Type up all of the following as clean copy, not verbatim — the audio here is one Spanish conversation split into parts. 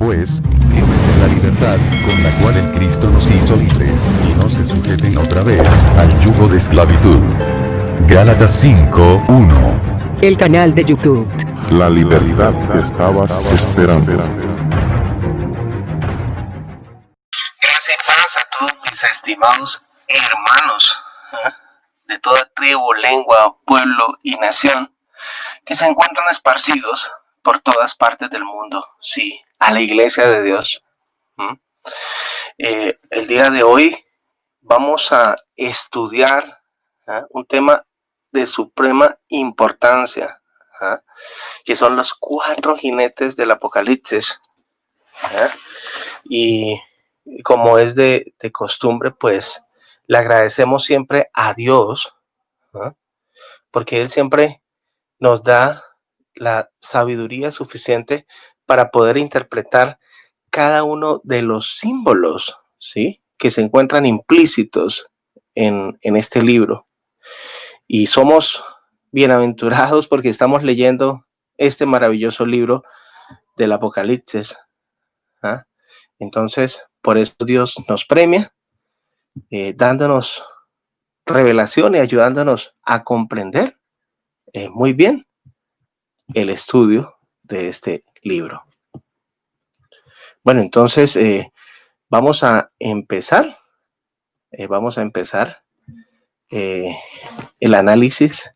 pues, firmes en la libertad, con la cual el Cristo nos hizo libres, y no se sujeten otra vez al yugo de esclavitud. Gálatas 5:1. El canal de YouTube. La libertad que estabas esperando. Gracias y paz a todos mis estimados hermanos de toda tribu, lengua, pueblo y nación que se encuentran esparcidos por todas partes del mundo, sí, a la iglesia de Dios. El día de hoy vamos a estudiar un tema de suprema importancia, que son los 4 jinetes del Apocalipsis. Y como es de costumbre, pues le agradecemos siempre a Dios, porque Él siempre nos da la sabiduría suficiente para poder interpretar cada uno de los símbolos, ¿sí?, que se encuentran implícitos en este libro. Y somos bienaventurados porque estamos leyendo este maravilloso libro del Apocalipsis. Entonces, por eso Dios nos premia, dándonos revelación y ayudándonos a comprender muy bien el estudio de este libro. Bueno, entonces vamos a empezar. El análisis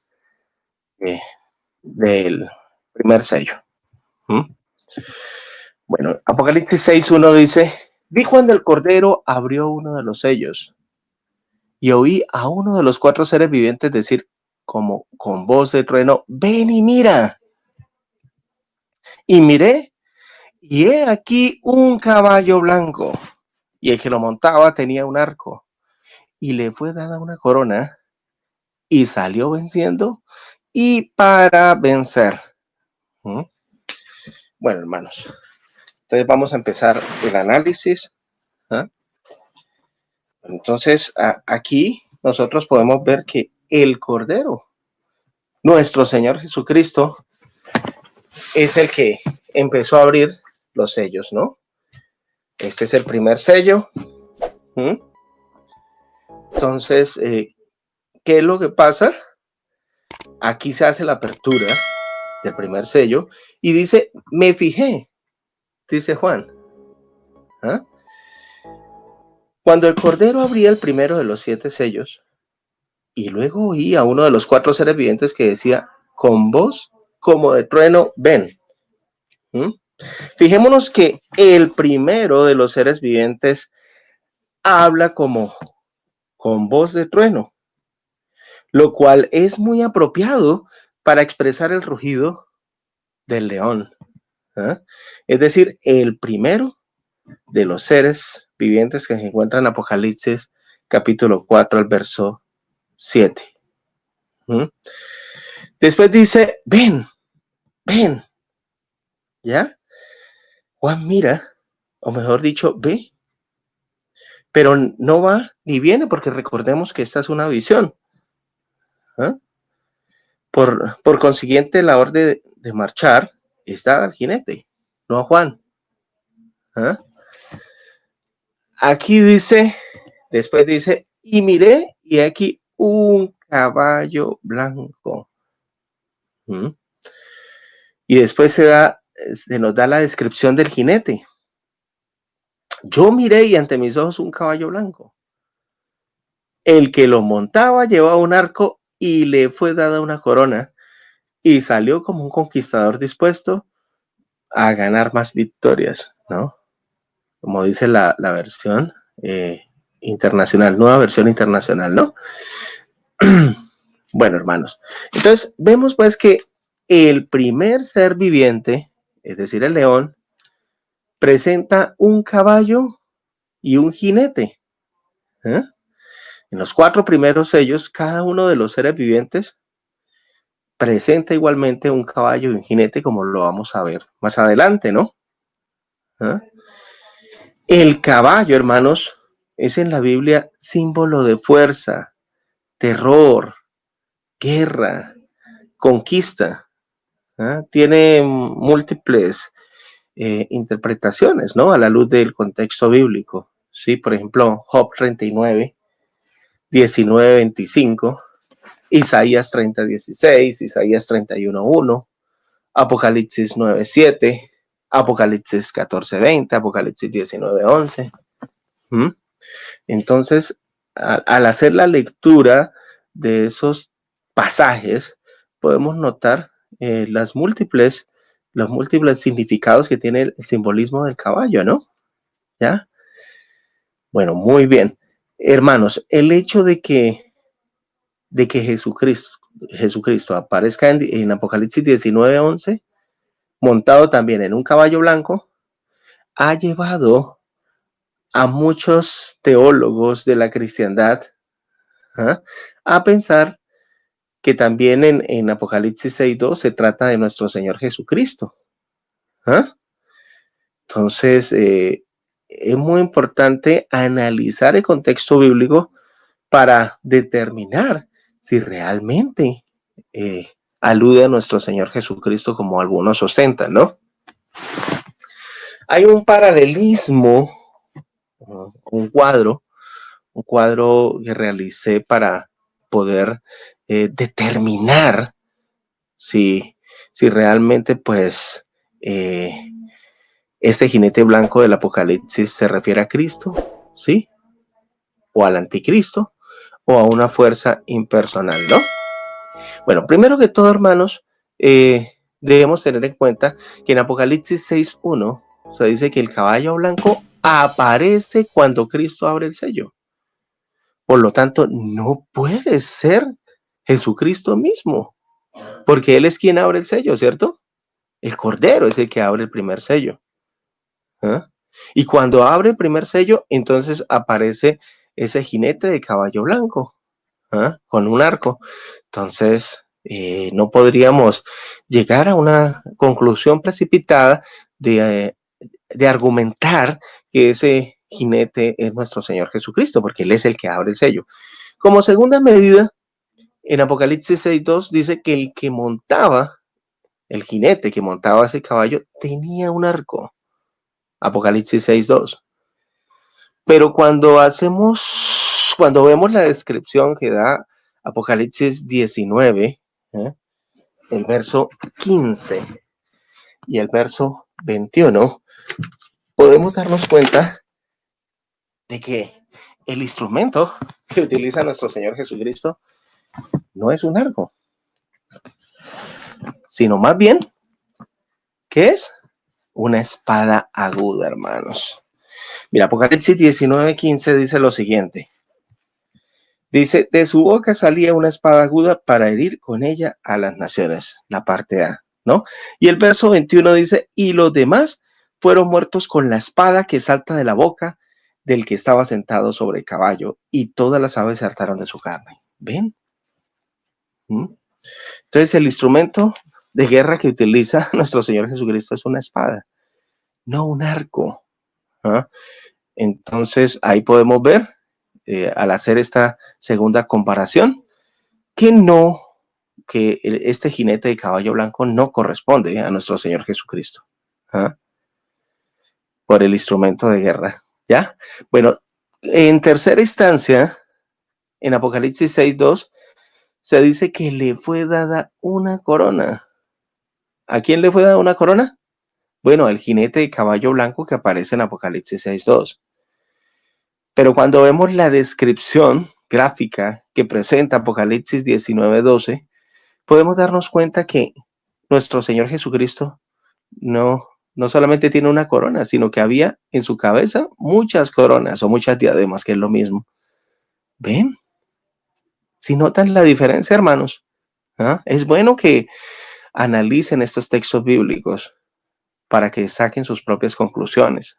del primer sello. Bueno, Apocalipsis 6:1 dice: vi cuando el Cordero abrió uno de los sellos, y oí a uno de los 4 seres vivientes decir como con voz de trueno: ven y mira. Y miré, y he aquí un caballo blanco, y el que lo montaba tenía un arco, y le fue dada una corona, y salió venciendo y para vencer. Bueno, hermanos, entonces vamos a empezar el análisis. Entonces, aquí nosotros podemos ver que el Cordero, nuestro Señor Jesucristo, es el que empezó a abrir los sellos, ¿no? Este es el primer sello. Entonces, ¿qué es lo que pasa? Aquí se hace la apertura del primer sello y dice: me fijé, dice Juan. Cuando el Cordero abría el primero de los 7 sellos, y luego oí a uno de los 4 seres vivientes que decía con voz como de trueno: ven. Fijémonos que el primero de los seres vivientes habla como con voz de trueno, lo cual es muy apropiado para expresar el rugido del león. Es decir, el primero de los seres vivientes que se encuentran en Apocalipsis capítulo 4 al verso 7. Después dice: ven, ven. ¿Ya? Juan mira, o mejor dicho, ve, pero no va ni viene, porque recordemos que esta es una visión. Por consiguiente, la orden de marchar está al jinete, no a Juan. Aquí dice, después dice: y miré, y aquí un caballo blanco. Y después se nos da la descripción del jinete. Yo miré, y ante mis ojos un caballo blanco. El que lo montaba llevaba un arco, y le fue dada una corona, y salió como un conquistador dispuesto a ganar más victorias, ¿no? Como dice la versión internacional, nueva versión internacional, ¿no? Bueno, hermanos, entonces vemos pues que el primer ser viviente, es decir, el león, presenta un caballo y un jinete. En los 4 primeros sellos, cada uno de los seres vivientes presenta igualmente un caballo y un jinete, como lo vamos a ver más adelante, ¿no? El caballo, hermanos, es en la Biblia símbolo de fuerza, terror, guerra, conquista. Tiene múltiples interpretaciones, ¿no? A la luz del contexto bíblico, ¿sí? Por ejemplo, Job 39, 19, 25, Isaías 30, 16, Isaías 31, 1, Apocalipsis 9, 7, Apocalipsis 14, 20, Apocalipsis 19, 11. ¿Mm? Entonces, al hacer la lectura de esos pasajes, podemos notar los múltiples significados que tiene el simbolismo del caballo, ¿no? ¿Ya? Bueno, muy bien. Hermanos, el hecho de que Jesucristo aparezca en Apocalipsis 19, 11, montado también en un caballo blanco, ha llevado a muchos teólogos de la cristiandad a pensar que también en Apocalipsis 6.2 se trata de nuestro Señor Jesucristo. Entonces, es muy importante analizar el contexto bíblico para determinar si realmente alude a nuestro Señor Jesucristo como algunos sostentan, ¿no? Hay un paralelismo, un cuadro que realicé para poder determinar si realmente, pues, este jinete blanco del Apocalipsis se refiere a Cristo, ¿sí? O al anticristo, o a una fuerza impersonal, ¿no? Bueno, primero que todo, hermanos, debemos tener en cuenta que en Apocalipsis 6.1 se dice que el caballo blanco aparece cuando Cristo abre el sello. Por lo tanto, no puede ser Jesucristo mismo, porque Él es quien abre el sello, ¿cierto? El Cordero es el que abre el primer sello. Y cuando abre el primer sello, entonces aparece ese jinete de caballo blanco, con un arco. Entonces, no podríamos llegar a una conclusión precipitada de argumentar que ese jinete es nuestro Señor Jesucristo, porque Él es el que abre el sello. Como segunda medida, en Apocalipsis 6.2 dice que el jinete que montaba ese caballo tenía un arco. Apocalipsis 6.2. Pero cuando vemos la descripción que da Apocalipsis 19, el verso 15 y el verso 21, podemos darnos cuenta de que el instrumento que utiliza nuestro Señor Jesucristo no es un arco, sino más bien, ¿qué es? Una espada aguda, hermanos. Mira, Apocalipsis 19:15 dice lo siguiente. Dice, de su boca salía una espada aguda para herir con ella a las naciones. La parte A, ¿no? Y el verso 21 dice, y los demás fueron muertos con la espada que salta de la boca del que estaba sentado sobre el caballo, y todas las aves se hartaron de su carne. ¿Ven? Entonces el instrumento de guerra que utiliza nuestro Señor Jesucristo es una espada, no un arco. Entonces ahí podemos ver, al hacer esta segunda comparación, que este jinete de caballo blanco no corresponde a nuestro Señor Jesucristo, por el instrumento de guerra, ¿ya? Bueno, en tercera instancia, en Apocalipsis 6.2, se dice que le fue dada una corona. ¿A quién le fue dada una corona? Bueno, el jinete de caballo blanco que aparece en Apocalipsis 6.2. Pero cuando vemos la descripción gráfica que presenta Apocalipsis 19.12, podemos darnos cuenta que nuestro Señor Jesucristo no solamente tiene una corona, sino que había en su cabeza muchas coronas o muchas diademas, que es lo mismo. ¿Ven? Si notan la diferencia, hermanos. Es bueno que analicen estos textos bíblicos para que saquen sus propias conclusiones.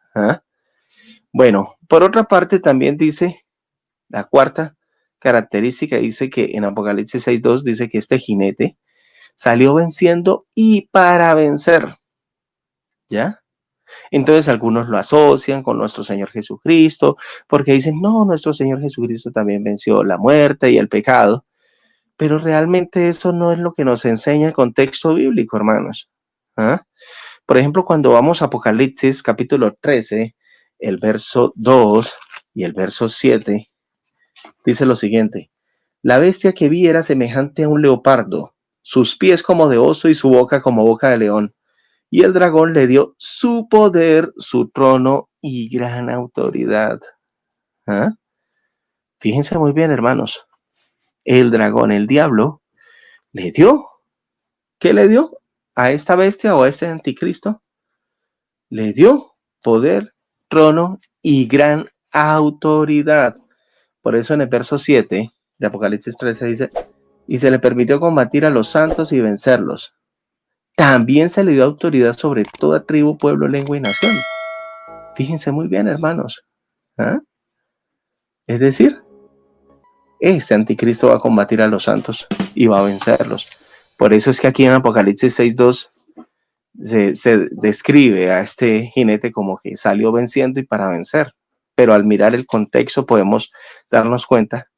Bueno, por otra parte también dice, la cuarta característica dice que en Apocalipsis 6.2 dice que este jinete salió venciendo y para vencer, ¿ya? Entonces algunos lo asocian con nuestro Señor Jesucristo, porque dicen, no, nuestro Señor Jesucristo también venció la muerte y el pecado, pero realmente eso no es lo que nos enseña el contexto bíblico, hermanos. Por ejemplo, cuando vamos a Apocalipsis capítulo 13, el verso 2 y el verso 7, dice lo siguiente: la bestia que vi era semejante a un leopardo, sus pies como de oso y su boca como boca de león. Y el dragón le dio su poder, su trono y gran autoridad. ¿Ah? Fíjense muy bien, hermanos. El dragón, el diablo, le dio. ¿Qué le dio a esta bestia o a este anticristo? Le dio poder, trono y gran autoridad. Por eso en el verso 7 de Apocalipsis 13 dice: y se le permitió combatir a los santos y vencerlos. También se le dio autoridad sobre toda tribu, pueblo, lengua y nación. Fíjense muy bien, hermanos. ¿Ah? Es decir, este anticristo va a combatir a los santos y va a vencerlos. Por eso es que aquí en Apocalipsis 6:2 se describe a este jinete como que salió venciendo y para vencer. Pero al mirar el contexto podemos darnos cuenta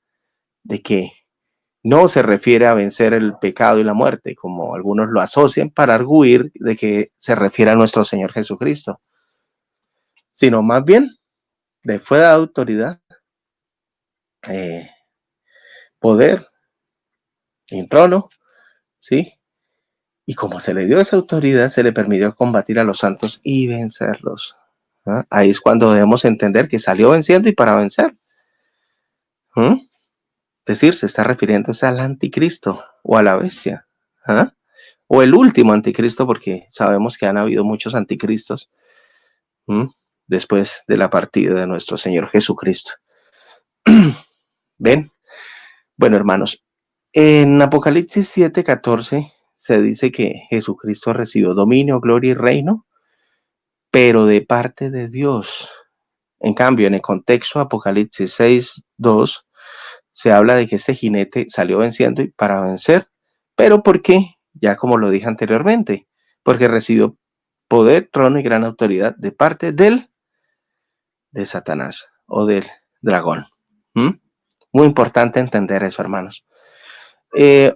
de que no se refiere a vencer el pecado y la muerte, como algunos lo asocian para arguir de que se refiere a nuestro Señor Jesucristo, sino más bien le fue dada autoridad, poder y trono, ¿sí? Y como se le dio esa autoridad, se le permitió combatir a los santos y vencerlos. ¿Ah? Ahí es cuando debemos entender que salió venciendo y para vencer. ¿Ah? Es decir, se está refiriéndose al anticristo o a la bestia. ¿Ah? O el último anticristo, porque sabemos que han habido muchos anticristos después de la partida de nuestro Señor Jesucristo. ¿Ven? Bueno, hermanos, en Apocalipsis 7:14 se dice que Jesucristo recibió dominio, gloria y reino, pero de parte de Dios. En cambio, en el contexto Apocalipsis 6:2 se habla de que este jinete salió venciendo y para vencer. ¿Pero por qué? Ya como lo dije anteriormente, porque recibió poder, trono y gran autoridad de parte de Satanás o del dragón. Muy importante entender eso, hermanos.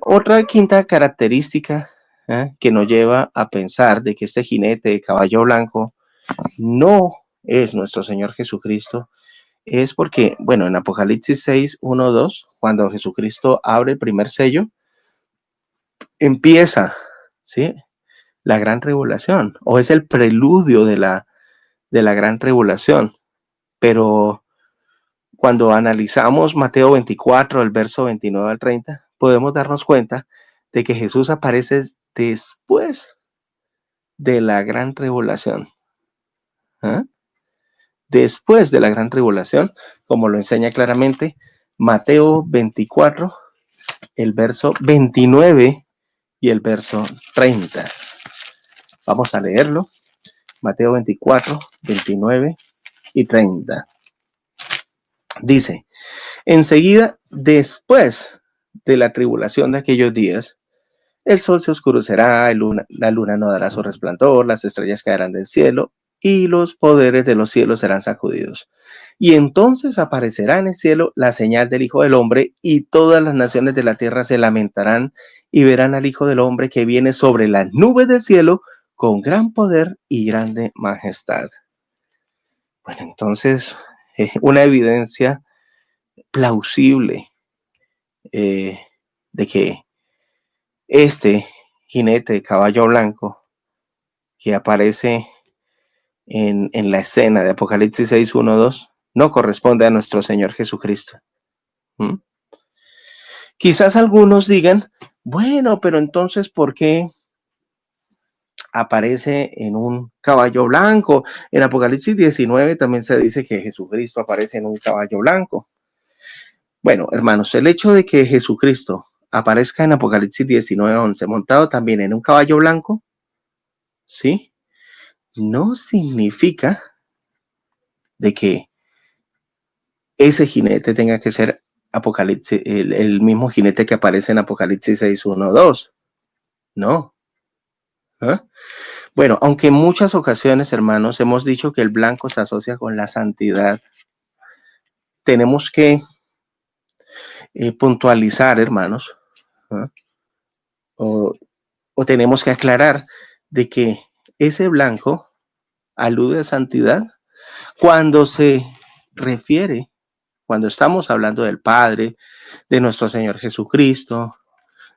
Otra quinta característica que nos lleva a pensar de que este jinete de caballo blanco no es nuestro Señor Jesucristo, es porque, bueno, en Apocalipsis 6:1-2, cuando Jesucristo abre el primer sello, empieza, ¿sí?, la gran tribulación, o es el preludio de la gran tribulación. Pero cuando analizamos Mateo 24, el verso 29 al 30, podemos darnos cuenta de que Jesús aparece después de la gran tribulación. ¿Ah? Después de la gran tribulación, como lo enseña claramente Mateo 24, el verso 29 y el verso 30. Vamos a leerlo. Mateo 24, 29 y 30. Dice: enseguida, después de la tribulación de aquellos días, el sol se oscurecerá, la luna no dará su resplandor, las estrellas caerán del cielo y los poderes de los cielos serán sacudidos. Y entonces aparecerá en el cielo la señal del Hijo del Hombre, y todas las naciones de la tierra se lamentarán y verán al Hijo del Hombre que viene sobre las nubes del cielo con gran poder y grande majestad. Bueno, entonces, una evidencia plausible de que este jinete de caballo blanco que aparece en la escena de Apocalipsis 6:1-2 no corresponde a nuestro Señor Jesucristo. Quizás algunos digan: bueno, pero entonces, ¿por qué aparece en un caballo blanco? En Apocalipsis 19 también se dice que Jesucristo aparece en un caballo blanco. Bueno, hermanos, el hecho de que Jesucristo aparezca en Apocalipsis 19:11 montado también en un caballo blanco, ¿sí?, no significa de que ese jinete tenga que ser Apocalipsis, el mismo jinete que aparece en Apocalipsis 6:1-2. No. ¿Ah? Bueno, aunque en muchas ocasiones, hermanos, hemos dicho que el blanco se asocia con la santidad, tenemos que puntualizar, hermanos, o tenemos que aclarar de que ese blanco alude a santidad cuando se refiere, cuando estamos hablando del Padre, de nuestro Señor Jesucristo,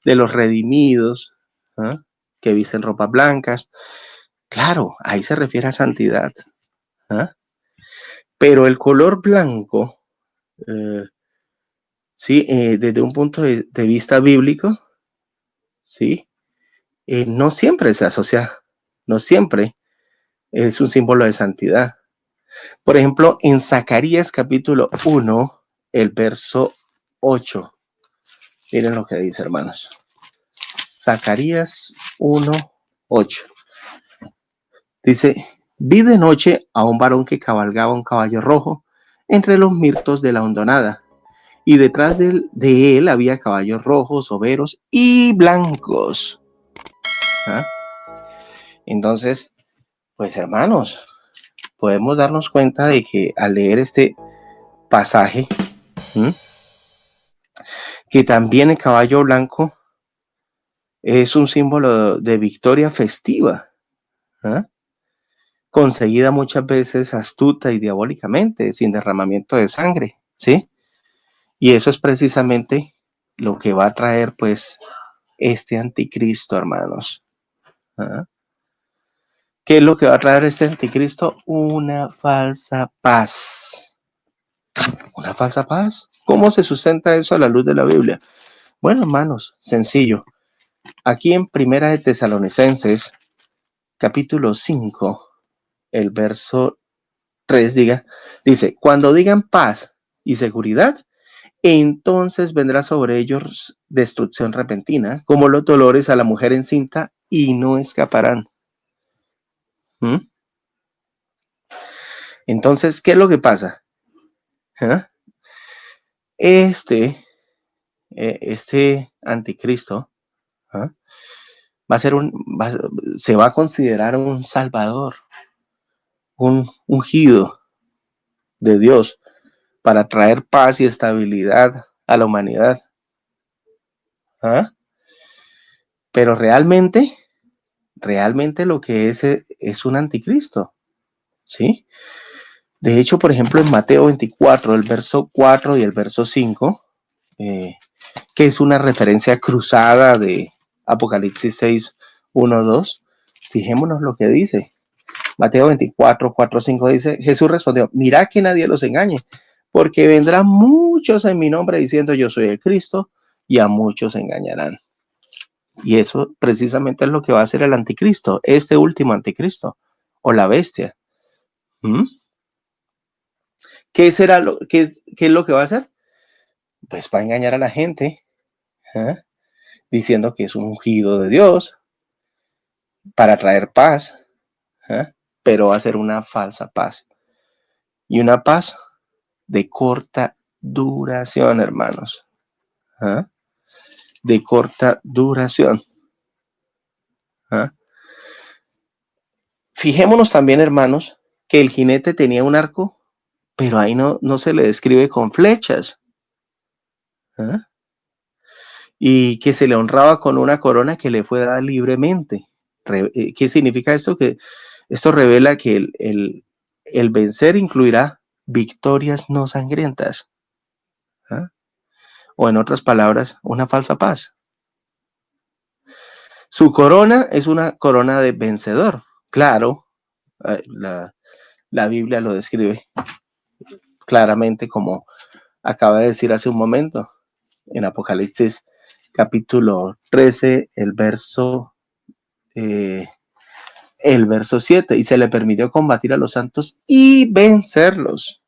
de los redimidos, ¿eh? Que visten ropas blancas. Claro, ahí se refiere a santidad. ¿Eh? Pero el color blanco, sí, desde un punto de vista bíblico, sí, no siempre se asocia, no siempre es un símbolo de santidad. Por ejemplo, en Zacarías capítulo 1, el verso 8. Miren lo que dice, hermanos. Zacarías 1, 8. Dice, vi de noche a un varón que cabalgaba un caballo rojo entre los mirtos de la hondonada, y detrás de él había caballos rojos, overos y blancos. ¿Ah? Entonces, pues hermanos, podemos darnos cuenta de que al leer este pasaje, que también el caballo blanco es un símbolo de victoria festiva, ¿eh? Conseguida muchas veces astuta y diabólicamente, sin derramamiento de sangre, ¿sí? Y eso es precisamente lo que va a traer, pues, este anticristo, hermanos. ¿Ah? ¿Qué es lo que va a traer este anticristo? Una falsa paz. ¿Una falsa paz? ¿Cómo se sustenta eso a la luz de la Biblia? Bueno, hermanos, sencillo. Aquí en Primera de Tesalonicenses, capítulo 5, el verso 3, dice, cuando digan paz y seguridad, entonces vendrá sobre ellos destrucción repentina, como los dolores a la mujer encinta, y no escaparán. ¿Mm? Entonces, ¿qué es lo que pasa? ¿Ah? Este anticristo, ¿ah? Se va a considerar un salvador, un ungido de Dios para traer paz y estabilidad a la humanidad. ¿Ah? Pero realmente lo que es un anticristo, ¿sí? De hecho, por ejemplo, en Mateo 24, el verso 4 y el verso 5, que es una referencia cruzada de Apocalipsis 6, 1, 2, fijémonos lo que dice. Mateo 24, 4, 5 dice, Jesús respondió, mirad que nadie los engañe, porque vendrán muchos en mi nombre diciendo yo soy el Cristo, y a muchos engañarán. Y eso precisamente es lo que va a hacer el anticristo, este último anticristo, o la bestia. ¿Mm? ¿Qué es lo que va a hacer? Pues va a engañar a la gente, ¿eh? Diciendo que es un ungido de Dios para traer paz, ¿eh? Pero va a ser una falsa paz. Y una paz de corta duración, hermanos. ¿Eh? De corta duración. ¿Eh? Fijémonos también, hermanos, que el jinete tenía un arco, pero ahí no se le describe con flechas. ¿Eh? Y que se le honraba con una corona que le fue dada libremente. ¿Qué significa esto? Que esto revela que el vencer incluirá victorias no sangrientas. ¿Eh? O en otras palabras, una falsa paz. Su corona es una corona de vencedor. Claro, la Biblia lo describe claramente como acaba de decir hace un momento en Apocalipsis capítulo 13, el verso 7, y se le permitió combatir a los santos y vencerlos.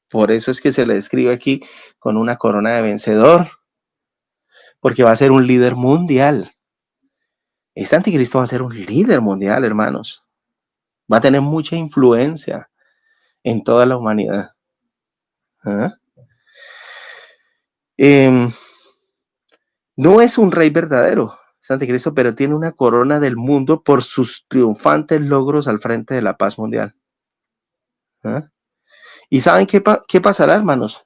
Por eso es que se le describe aquí con una corona de vencedor, porque va a ser un líder mundial. Este anticristo va a ser un líder mundial, hermanos. Va a tener mucha influencia en toda la humanidad. ¿Ah? No es un rey verdadero, es anticristo, pero tiene una corona del mundo por sus triunfantes logros al frente de la paz mundial. ¿Ah? ¿Y saben qué pasará, hermanos?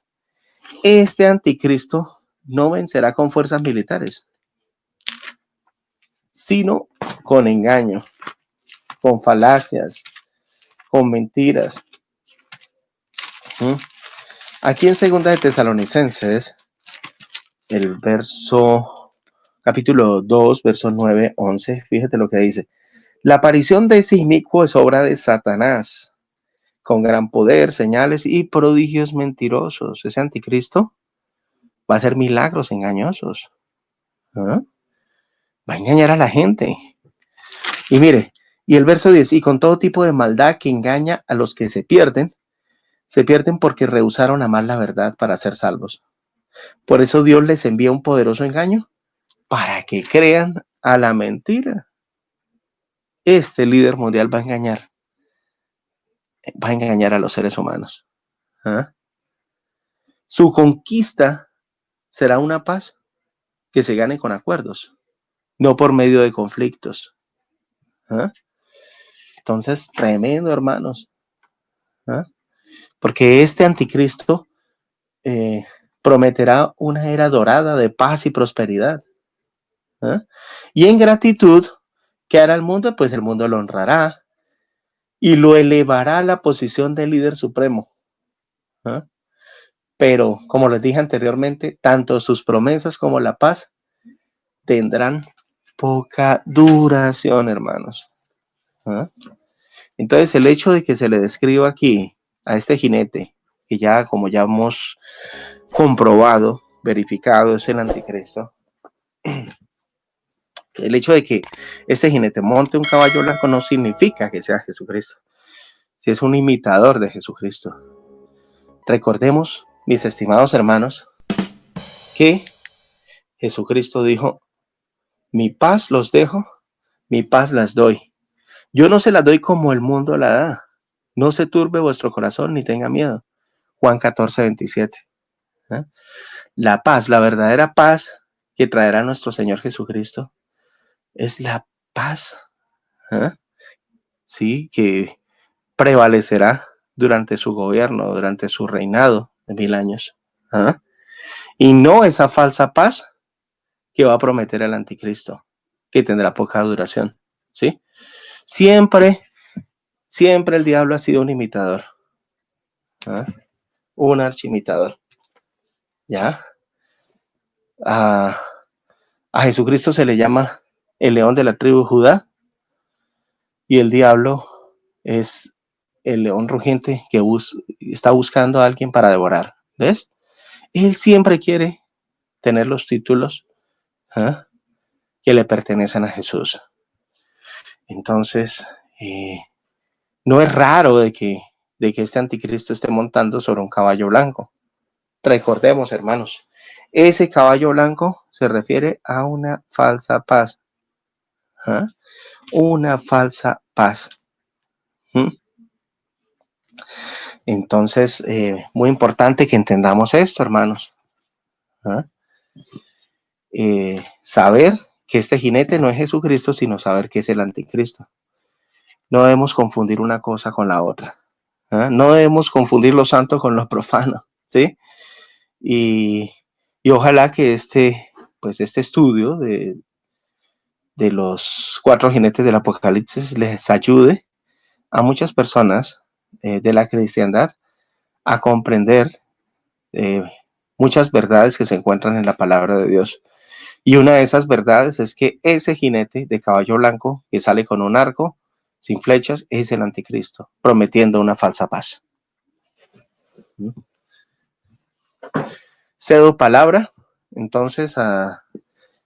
Este anticristo no vencerá con fuerzas militares, sino con engaño. con falacias, con mentiras. Aquí en 2 de Tesalonicenses, el capítulo 2, verso 9, 11, fíjate lo que dice. La aparición de ese inicuo es obra de Satanás, con gran poder, señales y prodigios mentirosos. Ese anticristo va a hacer milagros engañosos. Va a engañar a la gente. Y mire, y el verso 10, y con todo tipo de maldad que engaña a los que se pierden porque rehusaron amar la verdad para ser salvos. Por eso Dios les envía un poderoso engaño para que crean a la mentira. Este líder mundial va a engañar a los seres humanos. Su conquista será una paz que se gane con acuerdos, no por medio de conflictos. Entonces, tremendo, hermanos. Porque este anticristo prometerá una era dorada de paz y prosperidad. Y en gratitud, ¿qué hará el mundo? Pues el mundo lo honrará y lo elevará a la posición de líder supremo. Pero, como les dije anteriormente, tanto sus promesas como la paz tendrán poca duración, hermanos. Entonces, el hecho de que se le describa aquí a este jinete, que ya, como ya hemos comprobado, verificado, es el anticristo, el hecho de que este jinete monte un caballo blanco no significa que sea Jesucristo, si es un imitador de Jesucristo. Recordemos, mis estimados hermanos, que Jesucristo dijo: mi paz los dejo, mi paz las doy. Yo no se las doy como el mundo la da. No se turbe vuestro corazón ni tenga miedo. Juan 14, 27. La paz, la verdadera paz que traerá nuestro Señor Jesucristo, es la paz, sí, que prevalecerá durante su gobierno, durante su reinado de 1000 años. Y no esa falsa paz que va a prometer el anticristo, que tendrá poca duración, ¿sí? Siempre el diablo ha sido un imitador, un archimitador, ¿ya? A Jesucristo se le llama el león de la tribu de Judá, y el diablo es el león rugiente que está buscando a alguien para devorar. ¿Ves? Él siempre quiere tener los títulos que le pertenecen a Jesús. Entonces, no es raro de que este anticristo esté montando sobre un caballo blanco. Recordemos, hermanos, ese caballo blanco se refiere a una falsa paz. Una falsa paz. Entonces, muy importante que entendamos esto, hermanos. Saber que este jinete no es Jesucristo, sino saber que es el anticristo. No debemos confundir una cosa con la otra. No debemos confundir lo santo con lo profano, ¿sí? Y ojalá que este estudio de los 4 jinetes del Apocalipsis les ayude a muchas personas de la cristiandad a comprender muchas verdades que se encuentran en la palabra de Dios. Y una de esas verdades es que ese jinete de caballo blanco que sale con un arco sin flechas es el anticristo, prometiendo una falsa paz. Cedo palabra entonces a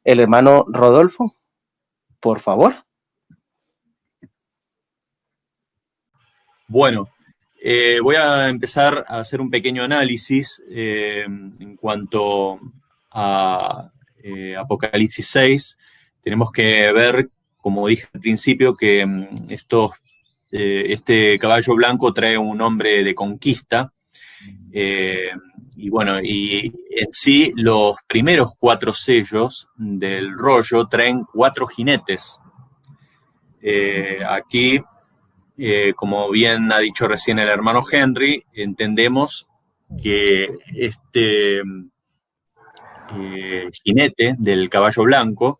el hermano Rodolfo, por favor. Bueno, voy a empezar a hacer un pequeño análisis en cuanto a Apocalipsis 6. Tenemos que ver, como dije al principio, que este caballo blanco trae un nombre de conquista. Y bueno, y en sí los primeros 4 sellos del rollo traen 4 jinetes. Aquí, como bien ha dicho recién el hermano Henry, entendemos que este jinete del caballo blanco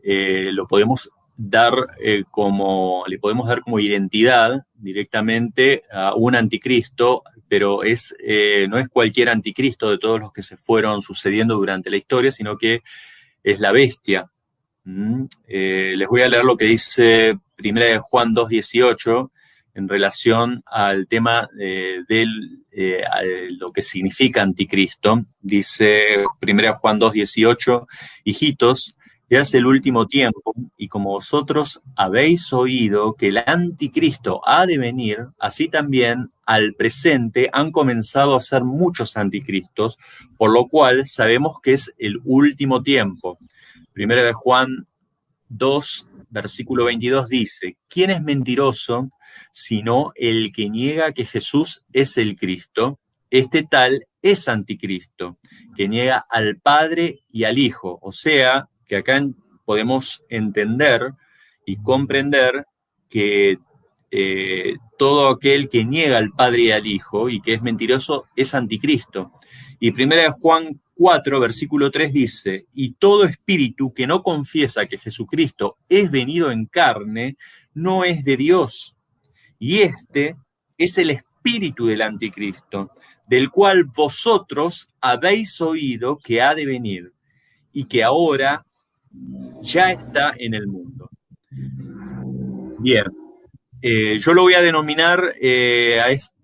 lo podemos dar le podemos dar como identidad directamente a un anticristo, pero no es cualquier anticristo de todos los que se fueron sucediendo durante la historia, sino que es la bestia. Les voy a leer lo que dice 1 Juan 2:18 en relación al tema de lo que significa anticristo. Dice 1 Juan 2:18, hijitos, ya es el último tiempo, y como vosotros habéis oído que el anticristo ha de venir, así también al presente han comenzado a ser muchos anticristos, por lo cual sabemos que es el último tiempo. 1 Juan 2, versículo 22 dice, ¿quién es mentiroso sino el que niega que Jesús es el Cristo? Este tal es anticristo, que niega al Padre y al Hijo. O sea, que acá podemos entender y comprender que todo aquel que niega al Padre y al Hijo y que es mentiroso es anticristo. Y 1 Juan 4, versículo 3 dice, y todo espíritu que no confiesa que Jesucristo es venido en carne, no es de Dios. Y este es el espíritu del anticristo, del cual vosotros habéis oído que ha de venir, y que ahora ya está en el mundo. Bien, yo lo voy a denominar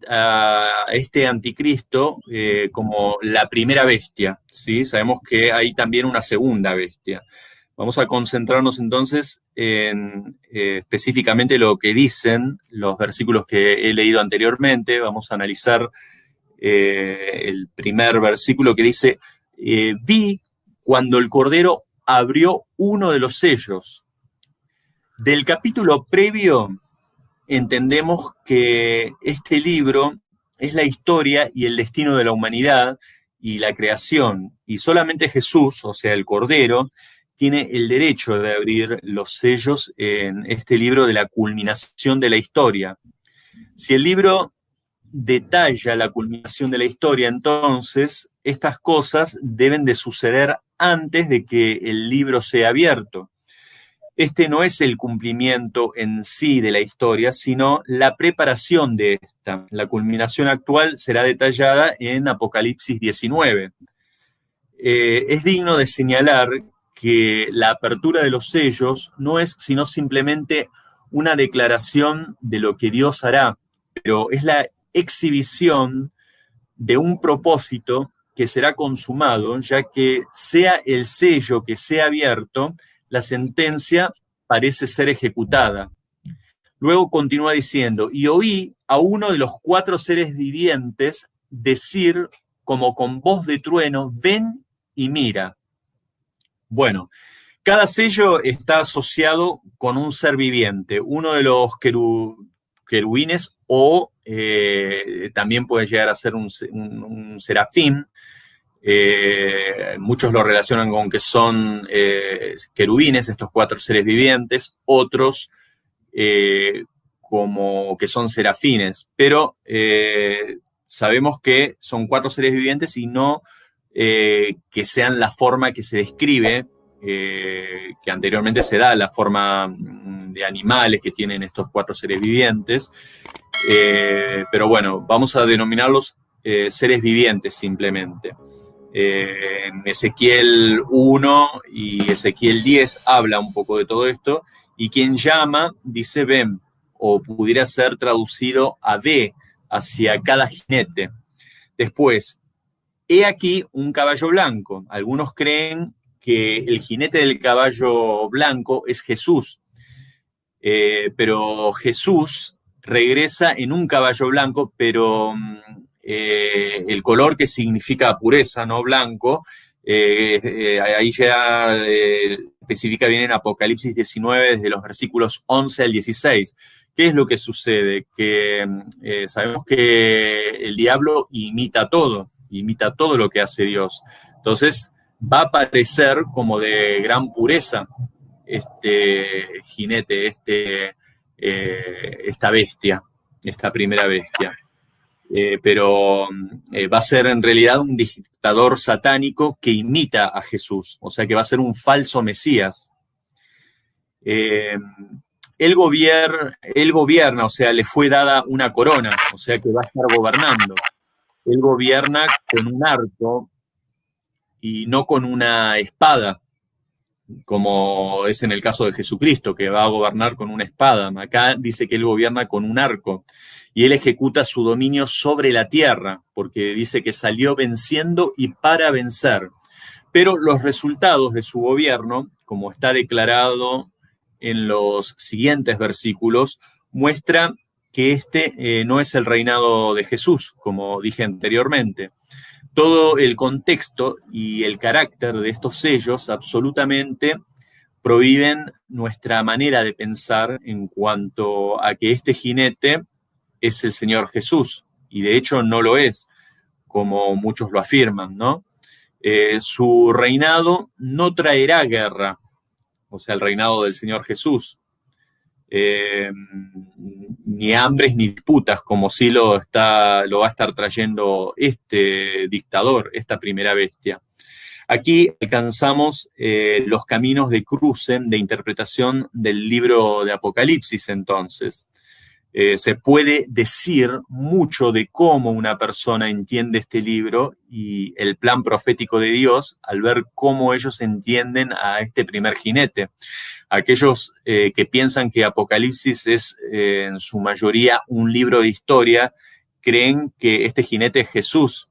a este anticristo como la primera bestia, ¿sí? Sabemos que hay también una segunda bestia. Vamos a concentrarnos entonces en específicamente lo que dicen los versículos que he leído anteriormente. Vamos a analizar el primer versículo que dice, vi cuando el Cordero abrió uno de los sellos. Del capítulo previo entendemos que este libro es la historia y el destino de la humanidad y la creación, y solamente Jesús, o sea, el Cordero, tiene el derecho de abrir los sellos en este libro de la culminación de la historia. Si el libro detalla la culminación de la historia, entonces estas cosas deben de suceder antes de que el libro sea abierto. Este no es el cumplimiento en sí de la historia, sino la preparación de esta. La culminación actual será detallada en Apocalipsis 19. Es digno de señalar que la apertura de los sellos no es sino simplemente una declaración de lo que Dios hará, pero es la exhibición de un propósito que será consumado, ya que sea el sello que sea abierto, la sentencia parece ser ejecutada. Luego continúa diciendo, y oí a uno de los 4 seres vivientes decir como con voz de trueno, ven y mira. Bueno, cada sello está asociado con un ser viviente, uno de los querubines o también puede llegar a ser un serafín. Muchos lo relacionan con que son querubines, estos 4 seres vivientes, otros como que son serafines, pero sabemos que son 4 seres vivientes y no que sean la forma que se describe, que anteriormente se da, la forma de animales que tienen estos 4 seres vivientes, pero bueno, vamos a denominarlos seres vivientes simplemente. En Ezequiel 1 y Ezequiel 10 habla un poco de todo esto, y quien llama dice ven, o pudiera ser traducido a ve, hacia cada jinete. Después, he aquí un caballo blanco. Algunos creen que el jinete del caballo blanco es Jesús, pero Jesús regresa en un caballo blanco, pero el color que significa pureza, no blanco, ahí ya especifica bien en Apocalipsis 19, desde los versículos 11 al 16. ¿Qué es lo que sucede? Que sabemos que el diablo imita todo lo que hace Dios. Entonces va a aparecer como de gran pureza este jinete, esta bestia, esta primera bestia. Pero va a ser en realidad un dictador satánico que imita a Jesús, o sea que va a ser un falso Mesías. Él gobierna, o sea, le fue dada una corona, o sea que va a estar gobernando. Él gobierna con un arco y no con una espada, como es en el caso de Jesucristo, que va a gobernar con una espada. Acá dice que él gobierna con un arco y él ejecuta su dominio sobre la tierra, porque dice que salió venciendo y para vencer. Pero los resultados de su gobierno, como está declarado en los siguientes versículos, muestra que este no es el reinado de Jesús, como dije anteriormente. Todo el contexto y el carácter de estos sellos absolutamente prohíben nuestra manera de pensar en cuanto a que este jinete es el Señor Jesús, y de hecho no lo es, como muchos lo afirman, ¿no? Su reinado no traerá guerra, o sea, el reinado del Señor Jesús, ni hambres ni disputas, como sí lo va a estar trayendo este dictador, esta primera bestia. Aquí alcanzamos los caminos de cruce de interpretación del libro de Apocalipsis, entonces. Se puede decir mucho de cómo una persona entiende este libro y el plan profético de Dios al ver cómo ellos entienden a este primer jinete. Aquellos que piensan que Apocalipsis es en su mayoría un libro de historia, creen que este jinete es Jesús,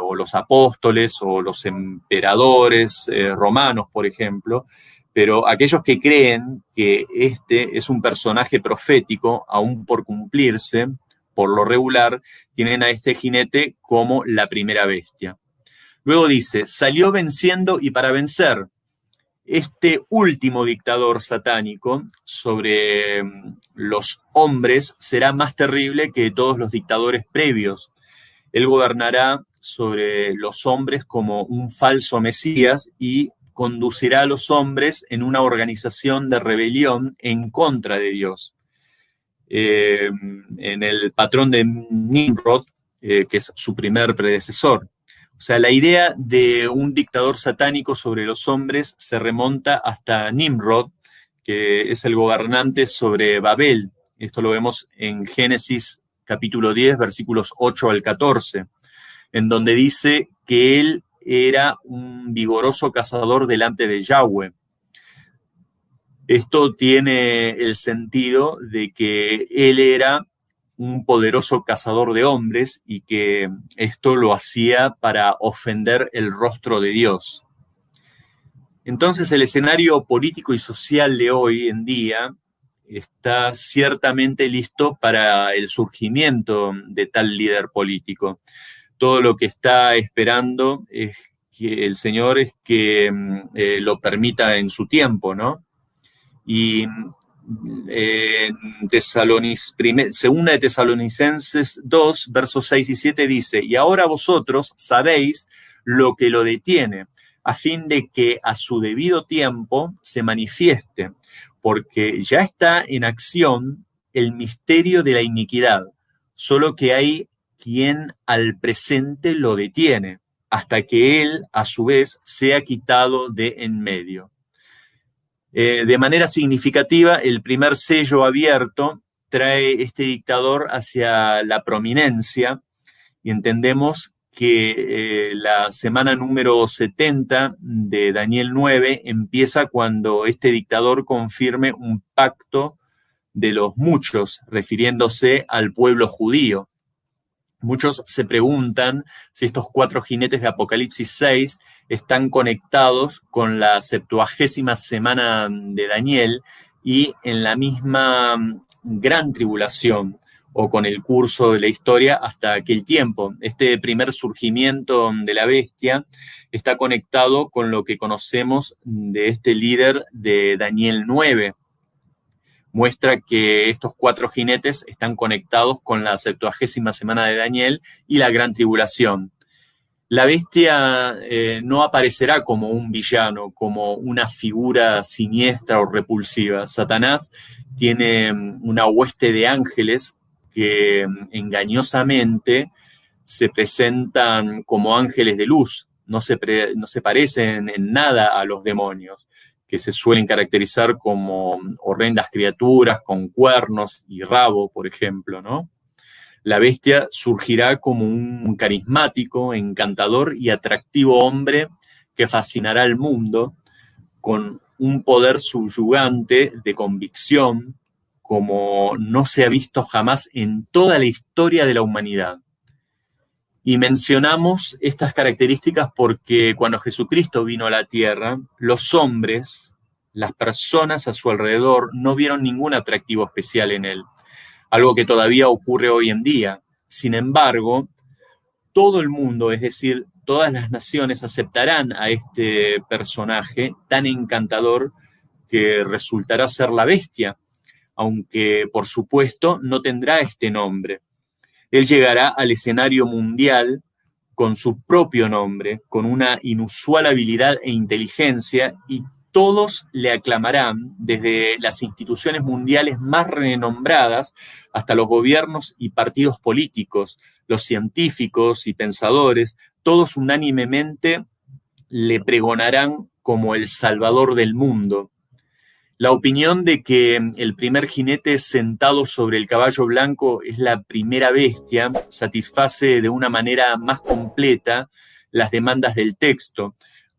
o los apóstoles, o los emperadores romanos, por ejemplo. Pero aquellos que creen que este es un personaje profético, aún por cumplirse, por lo regular, tienen a este jinete como la primera bestia. Luego dice, salió venciendo y para vencer. Este último dictador satánico sobre los hombres será más terrible que todos los dictadores previos. Él gobernará sobre los hombres como un falso Mesías y conducirá a los hombres en una organización de rebelión en contra de Dios. En el patrón de Nimrod, que es su primer predecesor. O sea, la idea de un dictador satánico sobre los hombres se remonta hasta Nimrod, que es el gobernante sobre Babel. Esto lo vemos en Génesis capítulo 10, versículos 8 al 14, en donde dice que él era un vigoroso cazador delante de Yahweh. Esto tiene el sentido de que él era un poderoso cazador de hombres y que esto lo hacía para ofender el rostro de Dios. Entonces el escenario político y social de hoy en día está ciertamente listo para el surgimiento de tal líder político. Todo lo que está esperando es que el Señor es que lo permita en su tiempo, ¿no? Y Segunda de Tesalonicenses 2, versos 6 y 7 dice, y ahora vosotros sabéis lo que lo detiene, a fin de que a su debido tiempo se manifieste, porque ya está en acción el misterio de la iniquidad, solo que hay quien al presente lo detiene, hasta que él, a su vez, sea quitado de en medio. De manera significativa, el primer sello abierto trae este dictador hacia la prominencia y entendemos que la semana número 70 de Daniel 9 empieza cuando este dictador confirme un pacto de los muchos, refiriéndose al pueblo judío. Muchos se preguntan si estos 4 jinetes de Apocalipsis 6 están conectados con la 70ª semana de Daniel y en la misma gran tribulación o con el curso de la historia hasta aquel tiempo. Este primer surgimiento de la bestia está conectado con lo que conocemos de este líder de Daniel 9. Muestra que estos 4 jinetes están conectados con la 70ª semana de Daniel y la gran tribulación. La bestia no aparecerá como un villano, como una figura siniestra o repulsiva. Satanás tiene una hueste de ángeles que engañosamente se presentan como ángeles de luz, no se parecen en nada a los demonios. que se suelen caracterizar como horrendas criaturas con cuernos y rabo, por ejemplo, ¿no? La bestia surgirá como un carismático, encantador y atractivo hombre que fascinará al mundo con un poder subyugante de convicción como no se ha visto jamás en toda la historia de la humanidad. Y mencionamos estas características porque cuando Jesucristo vino a la tierra, los hombres, las personas a su alrededor, no vieron ningún atractivo especial en él, algo que todavía ocurre hoy en día. Sin embargo, todo el mundo, es decir, todas las naciones aceptarán a este personaje tan encantador que resultará ser la bestia, aunque por supuesto no tendrá este nombre. Él llegará al escenario mundial con su propio nombre, con una inusual habilidad e inteligencia, y todos le aclamarán, desde las instituciones mundiales más renombradas hasta los gobiernos y partidos políticos, los científicos y pensadores, todos unánimemente le pregonarán como el Salvador del mundo. La opinión de que el primer jinete sentado sobre el caballo blanco es la primera bestia satisface de una manera más completa las demandas del texto.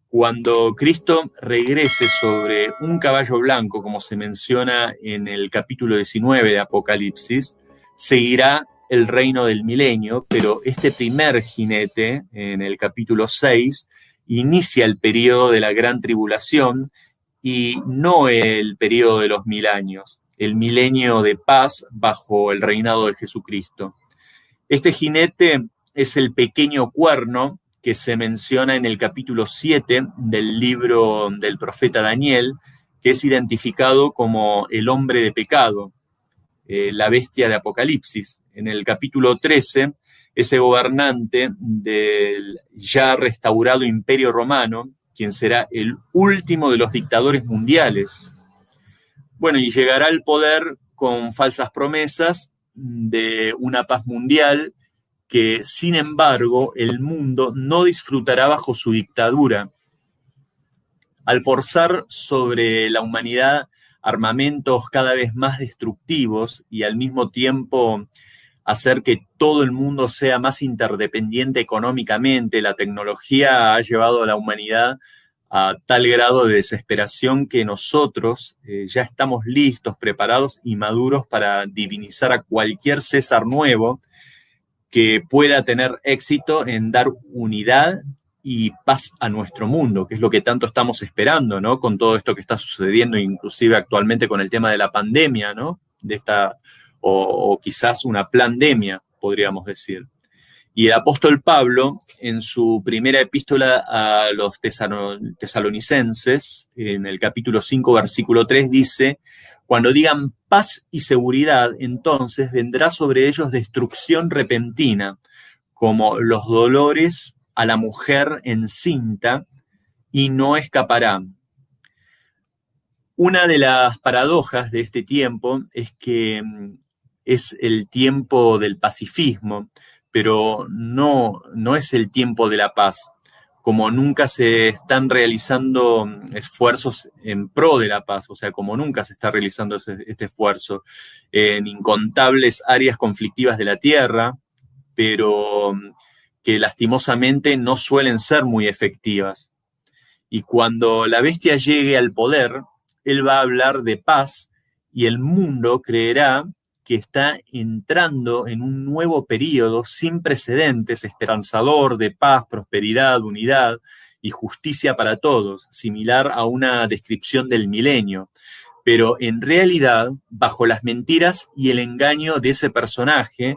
Cuando Cristo regrese sobre un caballo blanco, como se menciona en el capítulo 19 de Apocalipsis, seguirá el reino del milenio, pero este primer jinete, en el capítulo 6, inicia el periodo de la gran tribulación, y no el periodo de los 1000 años, el milenio de paz bajo el reinado de Jesucristo. Este jinete es el pequeño cuerno que se menciona en el capítulo 7 del libro del profeta Daniel, que es identificado como el hombre de pecado, la bestia de Apocalipsis. En el capítulo 13, ese gobernante del ya restaurado Imperio Romano, quien será el último de los dictadores mundiales. Bueno, y llegará al poder con falsas promesas de una paz mundial que, sin embargo, el mundo no disfrutará bajo su dictadura. Al forzar sobre la humanidad armamentos cada vez más destructivos y al mismo tiempo hacer que todo el mundo sea más interdependiente económicamente, la tecnología ha llevado a la humanidad a tal grado de desesperación que nosotros ya estamos listos, preparados y maduros para divinizar a cualquier César nuevo que pueda tener éxito en dar unidad y paz a nuestro mundo, que es lo que tanto estamos esperando, ¿no? Con todo esto que está sucediendo, inclusive actualmente con el tema de la pandemia, ¿no? O quizás una plandemia, podríamos decir. Y el apóstol Pablo, en su primera epístola a los tesalonicenses, en el capítulo 5, versículo 3, dice: cuando digan paz y seguridad, entonces vendrá sobre ellos destrucción repentina, como los dolores a la mujer encinta, y no escaparán. Una de las paradojas de este tiempo es que es el tiempo del pacifismo, pero no es el tiempo de la paz. Como nunca se están realizando esfuerzos en pro de la paz, o sea, como nunca se está realizando este esfuerzo en incontables áreas conflictivas de la Tierra, pero que lastimosamente no suelen ser muy efectivas. Y cuando la bestia llegue al poder, él va a hablar de paz y el mundo creerá que está entrando en un nuevo periodo sin precedentes, esperanzador, de paz, prosperidad, unidad y justicia para todos, similar a una descripción del milenio, pero en realidad bajo las mentiras y el engaño de ese personaje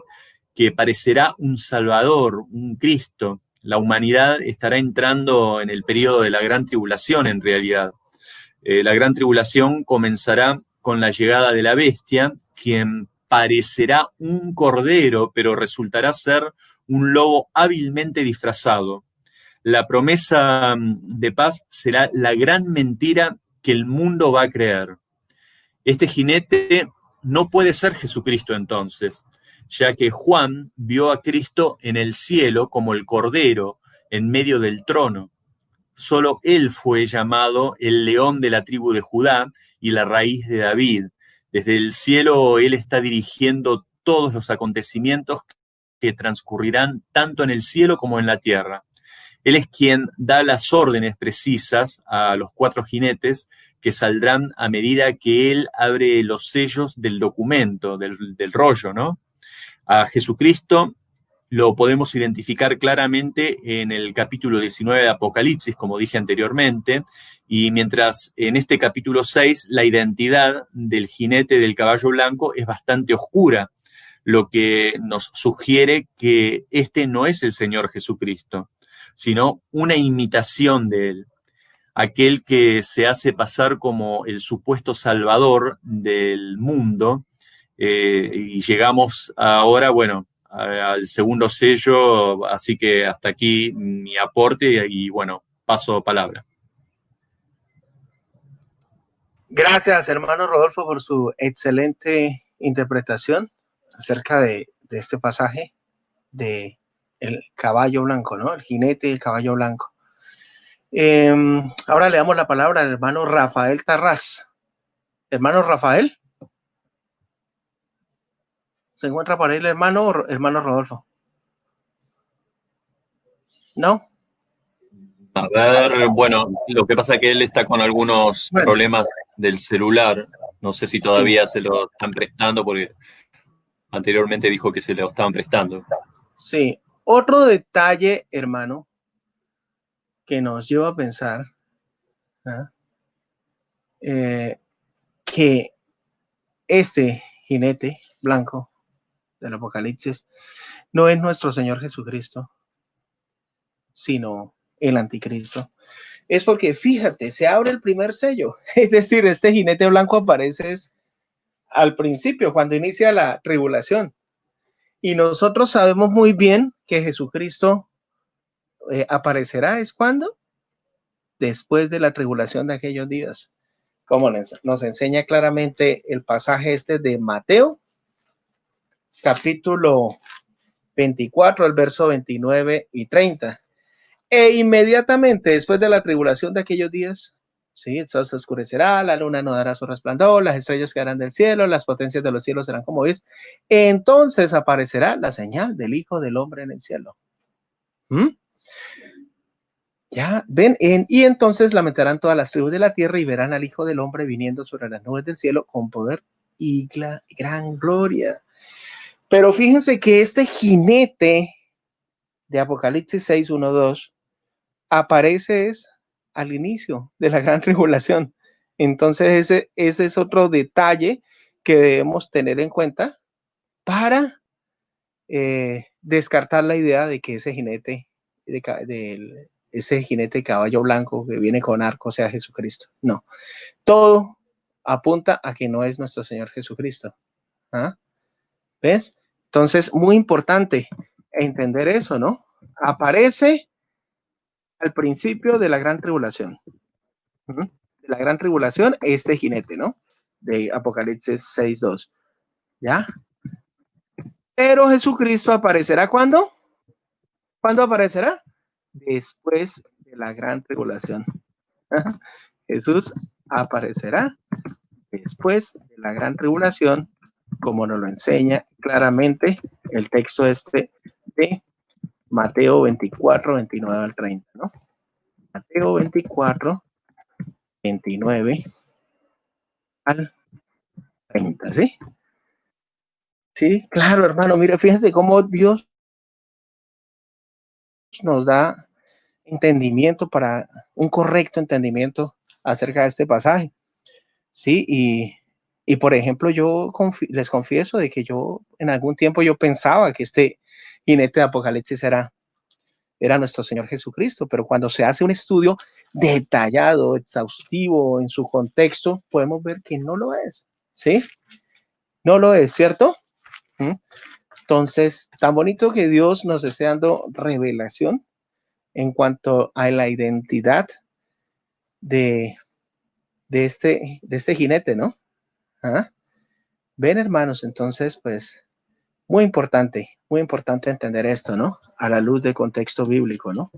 que parecerá un Salvador, un Cristo. La humanidad estará entrando en el periodo de la gran tribulación en realidad. La gran tribulación comenzará con la llegada de la bestia, quien parecerá un cordero, pero resultará ser un lobo hábilmente disfrazado. La promesa de paz será la gran mentira que el mundo va a creer. Este jinete no puede ser Jesucristo entonces, ya que Juan vio a Cristo en el cielo como el cordero en medio del trono. solo él fue llamado el león de la tribu de Judá y la raíz de David. Desde el cielo él está dirigiendo todos los acontecimientos que transcurrirán tanto en el cielo como en la tierra. Él es quien da las órdenes precisas a los 4 jinetes que saldrán a medida que él abre los sellos del documento, del rollo, ¿no? A Jesucristo lo podemos identificar claramente en el capítulo 19 de Apocalipsis, como dije anteriormente, y mientras en este capítulo 6 la identidad del jinete del caballo blanco es bastante oscura, lo que nos sugiere que este no es el Señor Jesucristo, sino una imitación de él, aquel que se hace pasar como el supuesto salvador del mundo, y llegamos ahora, bueno, al segundo sello, así que hasta aquí mi aporte y bueno, paso palabra. Gracias, hermano Rodolfo, por su excelente interpretación acerca de este pasaje de el caballo blanco, ¿no? El jinete y el caballo blanco. Ahora le damos la palabra al hermano Rafael Tarraz. Hermano Rafael. ¿Se encuentra por ahí el hermano Rodolfo? ¿No? A ver, bueno, lo que pasa es que él está con algunos problemas del celular. No sé si todavía se lo están prestando, porque anteriormente dijo que se lo estaban prestando. Sí. Otro detalle, hermano, que nos lleva a pensar que este jinete blanco del Apocalipsis no es nuestro Señor Jesucristo, sino el anticristo. Es porque, fíjate, se abre el primer sello, es decir, este jinete blanco aparece al principio, cuando inicia la tribulación, y nosotros sabemos muy bien que Jesucristo aparecerá, ¿es cuándo? Después de la tribulación de aquellos días, como nos enseña claramente el pasaje este de Mateo, capítulo 24, el verso 29 y 30. E inmediatamente después de la tribulación de aquellos días, sí, el sol se oscurecerá, la luna no dará su resplandor, las estrellas caerán del cielo, las potencias de los cielos serán como ves. Entonces aparecerá la señal del Hijo del Hombre en el cielo. Ya ven, y entonces lamentarán todas las tribus de la tierra y verán al Hijo del Hombre viniendo sobre las nubes del cielo con poder y gran gloria. Pero fíjense que este jinete de Apocalipsis 6, 1, 2 aparece al inicio de la gran tribulación. Entonces ese es otro detalle que debemos tener en cuenta para descartar la idea de que ese jinete ese jinete caballo blanco que viene con arco sea Jesucristo. No, todo apunta a que no es nuestro Señor Jesucristo. ¿Ves? Entonces, muy importante entender eso, ¿no? Aparece al principio de la gran tribulación. De la gran tribulación, este jinete, ¿no? De Apocalipsis 6:2. ¿Ya? Pero Jesucristo aparecerá ¿cuándo? ¿Cuándo aparecerá? Después de la gran tribulación. Jesús aparecerá después de la gran tribulación, como nos lo enseña claramente el texto este de Mateo 24, 29 al 30, ¿no? Mateo 24, 29 al 30, ¿sí? Sí, claro, hermano, mire, fíjense cómo Dios nos da entendimiento para un correcto entendimiento acerca de este pasaje, ¿sí? Y por ejemplo, yo les confieso de que yo en algún tiempo yo pensaba que este jinete de Apocalipsis era nuestro Señor Jesucristo, pero cuando se hace un estudio detallado, exhaustivo en su contexto, podemos ver que no lo es, ¿sí? No lo es, ¿cierto? Entonces, tan bonito que Dios nos esté dando revelación en cuanto a la identidad de este jinete, ¿no? Ven, hermanos, entonces, pues, muy importante entender esto, ¿no? A la luz del contexto bíblico, ¿no?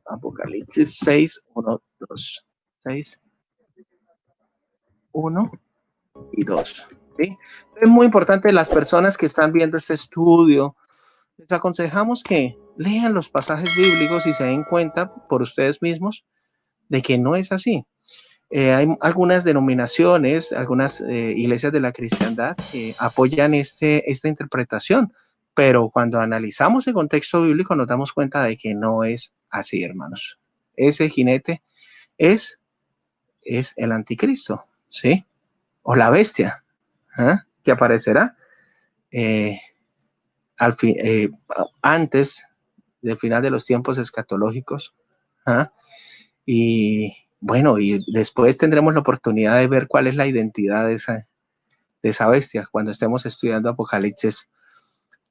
Apocalipsis 6, 1, 2. 6, 1 y 2. ¿Sí? Es muy importante, las personas que están viendo este estudio, les aconsejamos que lean los pasajes bíblicos y se den cuenta por ustedes mismos de que no es así. Hay algunas denominaciones, algunas iglesias de la cristiandad que apoyan esta interpretación, pero cuando analizamos el contexto bíblico nos damos cuenta de que no es así, hermanos. Ese jinete es el anticristo, ¿sí? O la bestia, ¿eh? Que aparecerá antes del final de los tiempos escatológicos. ¿eh? Y bueno, y después tendremos la oportunidad de ver cuál es la identidad de esa bestia cuando estemos estudiando Apocalipsis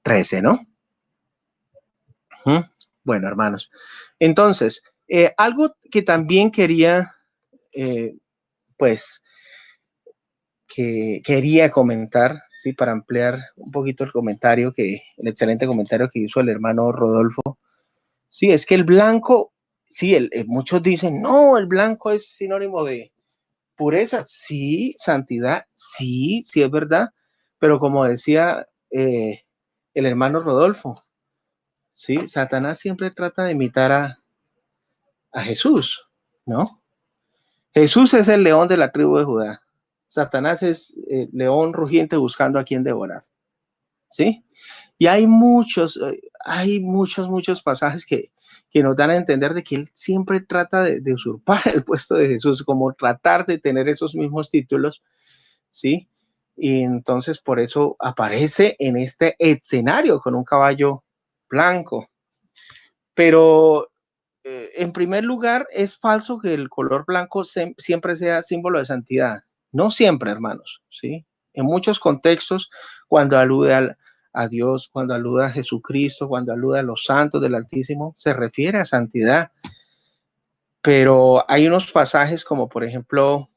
13, ¿no? Bueno, hermanos. Entonces, algo que también quería, pues, que quería comentar, ¿sí? Para ampliar un poquito el excelente comentario que hizo el hermano Rodolfo. Sí, es que el blanco, sí, muchos dicen, no, el blanco es sinónimo de pureza, sí, santidad, sí, sí es verdad, pero como decía el hermano Rodolfo, sí, Satanás siempre trata de imitar a Jesús, ¿no? Jesús es el león de la tribu de Judá. Satanás es el león rugiente buscando a quien devorar, ¿sí? Y hay muchos pasajes que nos dan a entender de que él siempre trata de usurpar el puesto de Jesús, como tratar de tener esos mismos títulos, ¿sí? Y entonces por eso aparece en este escenario con un caballo blanco. Pero en primer lugar, es falso que el color blanco siempre sea símbolo de santidad. No siempre, hermanos, ¿sí? En muchos contextos, cuando alude a Dios, cuando alude a Jesucristo, cuando alude a los santos del Altísimo, se refiere a santidad. Pero hay unos pasajes como, por ejemplo,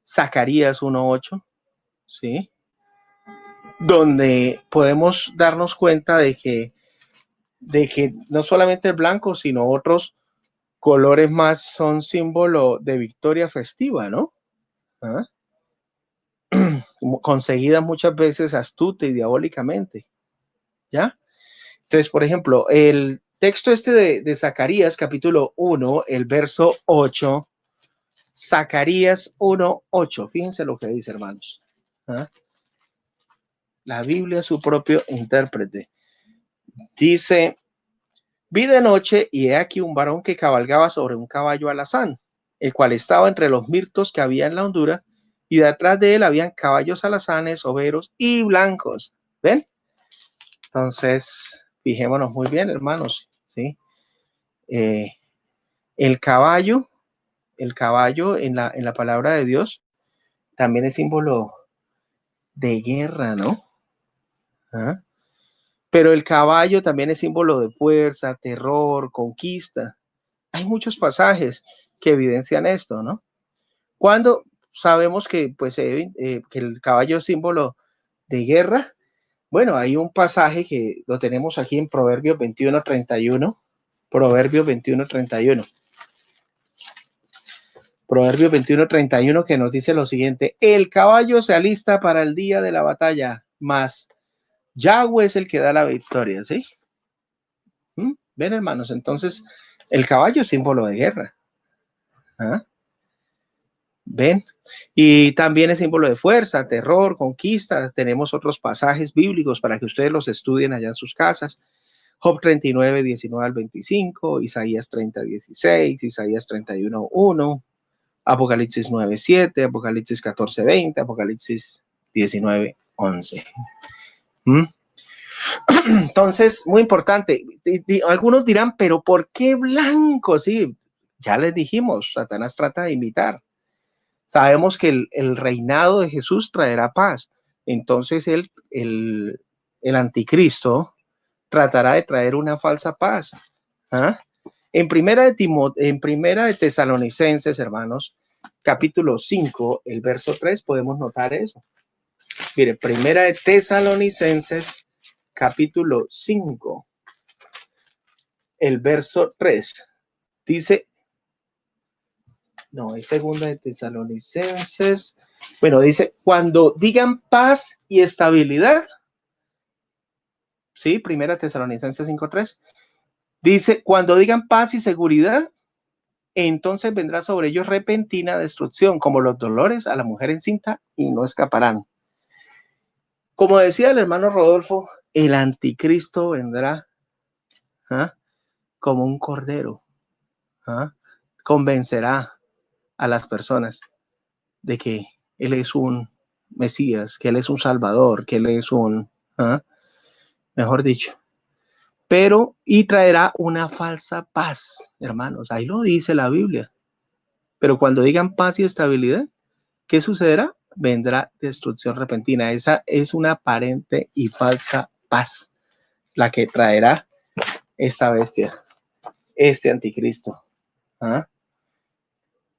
Zacarías 1:8, ¿sí? Donde podemos darnos cuenta de que no solamente el blanco, sino otros colores más son símbolo de victoria festiva, ¿no? ¿Ah? Conseguida muchas veces astuta y diabólicamente, ¿ya? Entonces, por ejemplo, el texto de Zacarías, capítulo 1, el verso 8, Zacarías 1:8, fíjense lo que dice, hermanos. ¿Ah? La Biblia es su propio intérprete. Dice, vi de noche y he aquí un varón que cabalgaba sobre un caballo alazán, el cual estaba entre los mirtos que había en la hondura, y detrás de él habían caballos alazanes, overos y blancos. ¿Ven? Entonces, fijémonos muy bien, hermanos, ¿sí? El caballo en la palabra de Dios también es símbolo de guerra, ¿no? ¿Ah? Pero el caballo también es símbolo de fuerza, terror, conquista. Hay muchos pasajes que evidencian esto, ¿no? Cuando sabemos que, pues, que el caballo es símbolo de guerra, bueno, hay un pasaje que lo tenemos aquí en Proverbios 21:31. Proverbios 21:31. Proverbios 21:31 que nos dice lo siguiente: el caballo se alista para el día de la batalla, mas Yahweh es el que da la victoria, ¿sí? Ven, hermanos, entonces el caballo es símbolo de guerra. ¿Ah? Ven, y también es símbolo de fuerza, terror, conquista. Tenemos otros pasajes bíblicos para que ustedes los estudien allá en sus casas. Job 39:19-25, Isaías 30:16, Isaías 31:1, Apocalipsis 9:7, Apocalipsis 14:20, Apocalipsis 19:11. Entonces, muy importante. Algunos dirán, pero ¿por qué blanco? Sí, ya les dijimos, Satanás trata de imitar. Sabemos que el reinado de Jesús traerá paz. Entonces el anticristo tratará de traer una falsa paz. ¿Ah? En primera de Tesalonicenses, hermanos, capítulo 5, el verso 3, podemos notar eso. Mire, primera de Tesalonicenses, capítulo 5, el verso 3, dice, No, es segunda de Tesalonicenses. Bueno, dice, cuando digan paz y estabilidad, ¿sí? Primera Tesalonicenses 5:3. Dice, cuando digan paz y seguridad, entonces vendrá sobre ellos repentina destrucción, como los dolores a la mujer encinta, y no escaparán. Como decía el hermano Rodolfo, el anticristo vendrá como un cordero. Convencerá a las personas de que Él es un Mesías, que Él es un Salvador, que Él es un, mejor dicho, pero y traerá una falsa paz, hermanos, ahí lo dice la Biblia. Pero cuando digan paz y estabilidad, ¿qué sucederá? Vendrá destrucción repentina. Esa es una aparente y falsa paz, la que traerá esta bestia, este anticristo.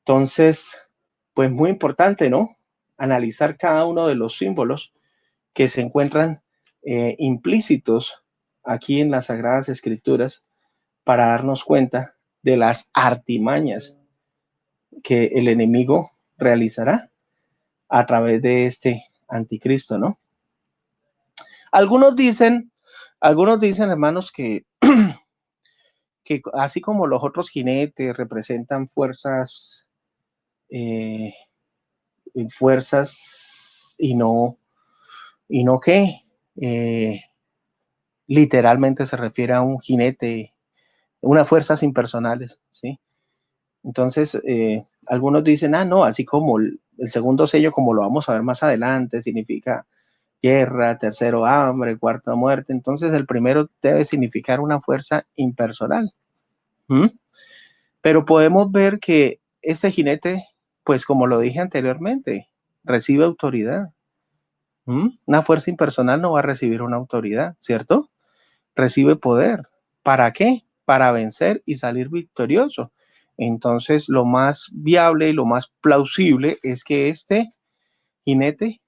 Entonces, pues muy importante, ¿no? Analizar cada uno de los símbolos que se encuentran implícitos aquí en las Sagradas Escrituras para darnos cuenta de las artimañas que el enemigo realizará a través de este anticristo, ¿no? Algunos dicen, hermanos, que así como los otros jinetes representan fuerzas y no que literalmente se refiere a un jinete, unas fuerzas impersonales, ¿sí? Entonces, algunos dicen, no, así como el segundo sello, como lo vamos a ver más adelante, significa guerra, tercero hambre, cuarto muerte. Entonces, el primero debe significar una fuerza impersonal. Pero podemos ver que este jinete, pues como lo dije anteriormente, recibe autoridad. Una fuerza impersonal no va a recibir una autoridad, ¿cierto? Recibe poder. ¿Para qué? Para vencer y salir victorioso. Entonces, lo más viable y lo más plausible es que este jinete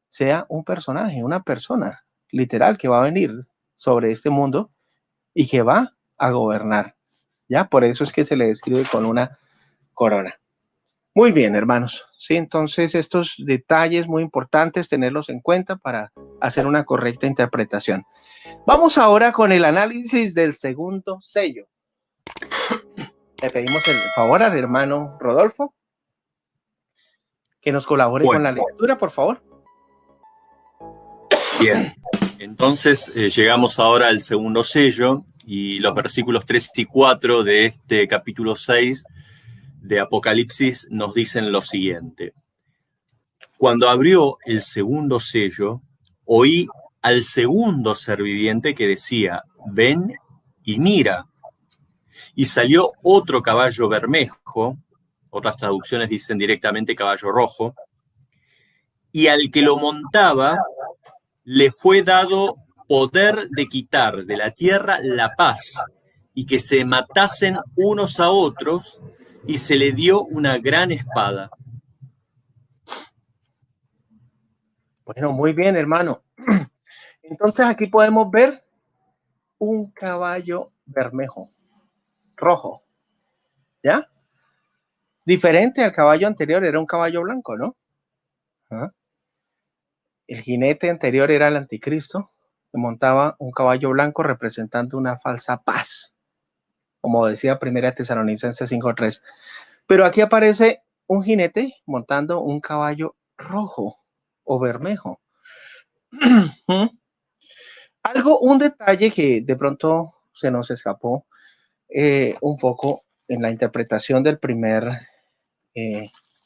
sea un personaje, una persona literal que va a venir sobre este mundo y que va a gobernar. ¿Ya? Por eso es que se le describe con una corona. Muy bien, hermanos. Sí, entonces estos detalles muy importantes, tenerlos en cuenta para hacer una correcta interpretación. Vamos ahora con el análisis del segundo sello. Le pedimos el favor al hermano Rodolfo que nos colabore con la lectura, por favor. Bien, entonces llegamos ahora al segundo sello y los versículos 3 y 4 de este capítulo 6 de Apocalipsis nos dicen lo siguiente. Cuando abrió el segundo sello, oí al segundo ser viviente que decía, ven y mira. Y salió otro caballo bermejo, otras traducciones dicen directamente caballo rojo, y al que lo montaba le fue dado poder de quitar de la tierra la paz y que se matasen unos a otros, y se le dio una gran espada. Bueno, muy bien, hermano. Entonces aquí podemos ver un caballo bermejo, rojo, ¿ya? Diferente al caballo anterior, era un caballo blanco, ¿no? El jinete anterior era el anticristo, que montaba un caballo blanco representando una falsa paz, como decía Primera Tesalonicenses 5:3. Pero aquí aparece un jinete montando un caballo rojo o bermejo. Un detalle que de pronto se nos escapó un poco en la interpretación del primer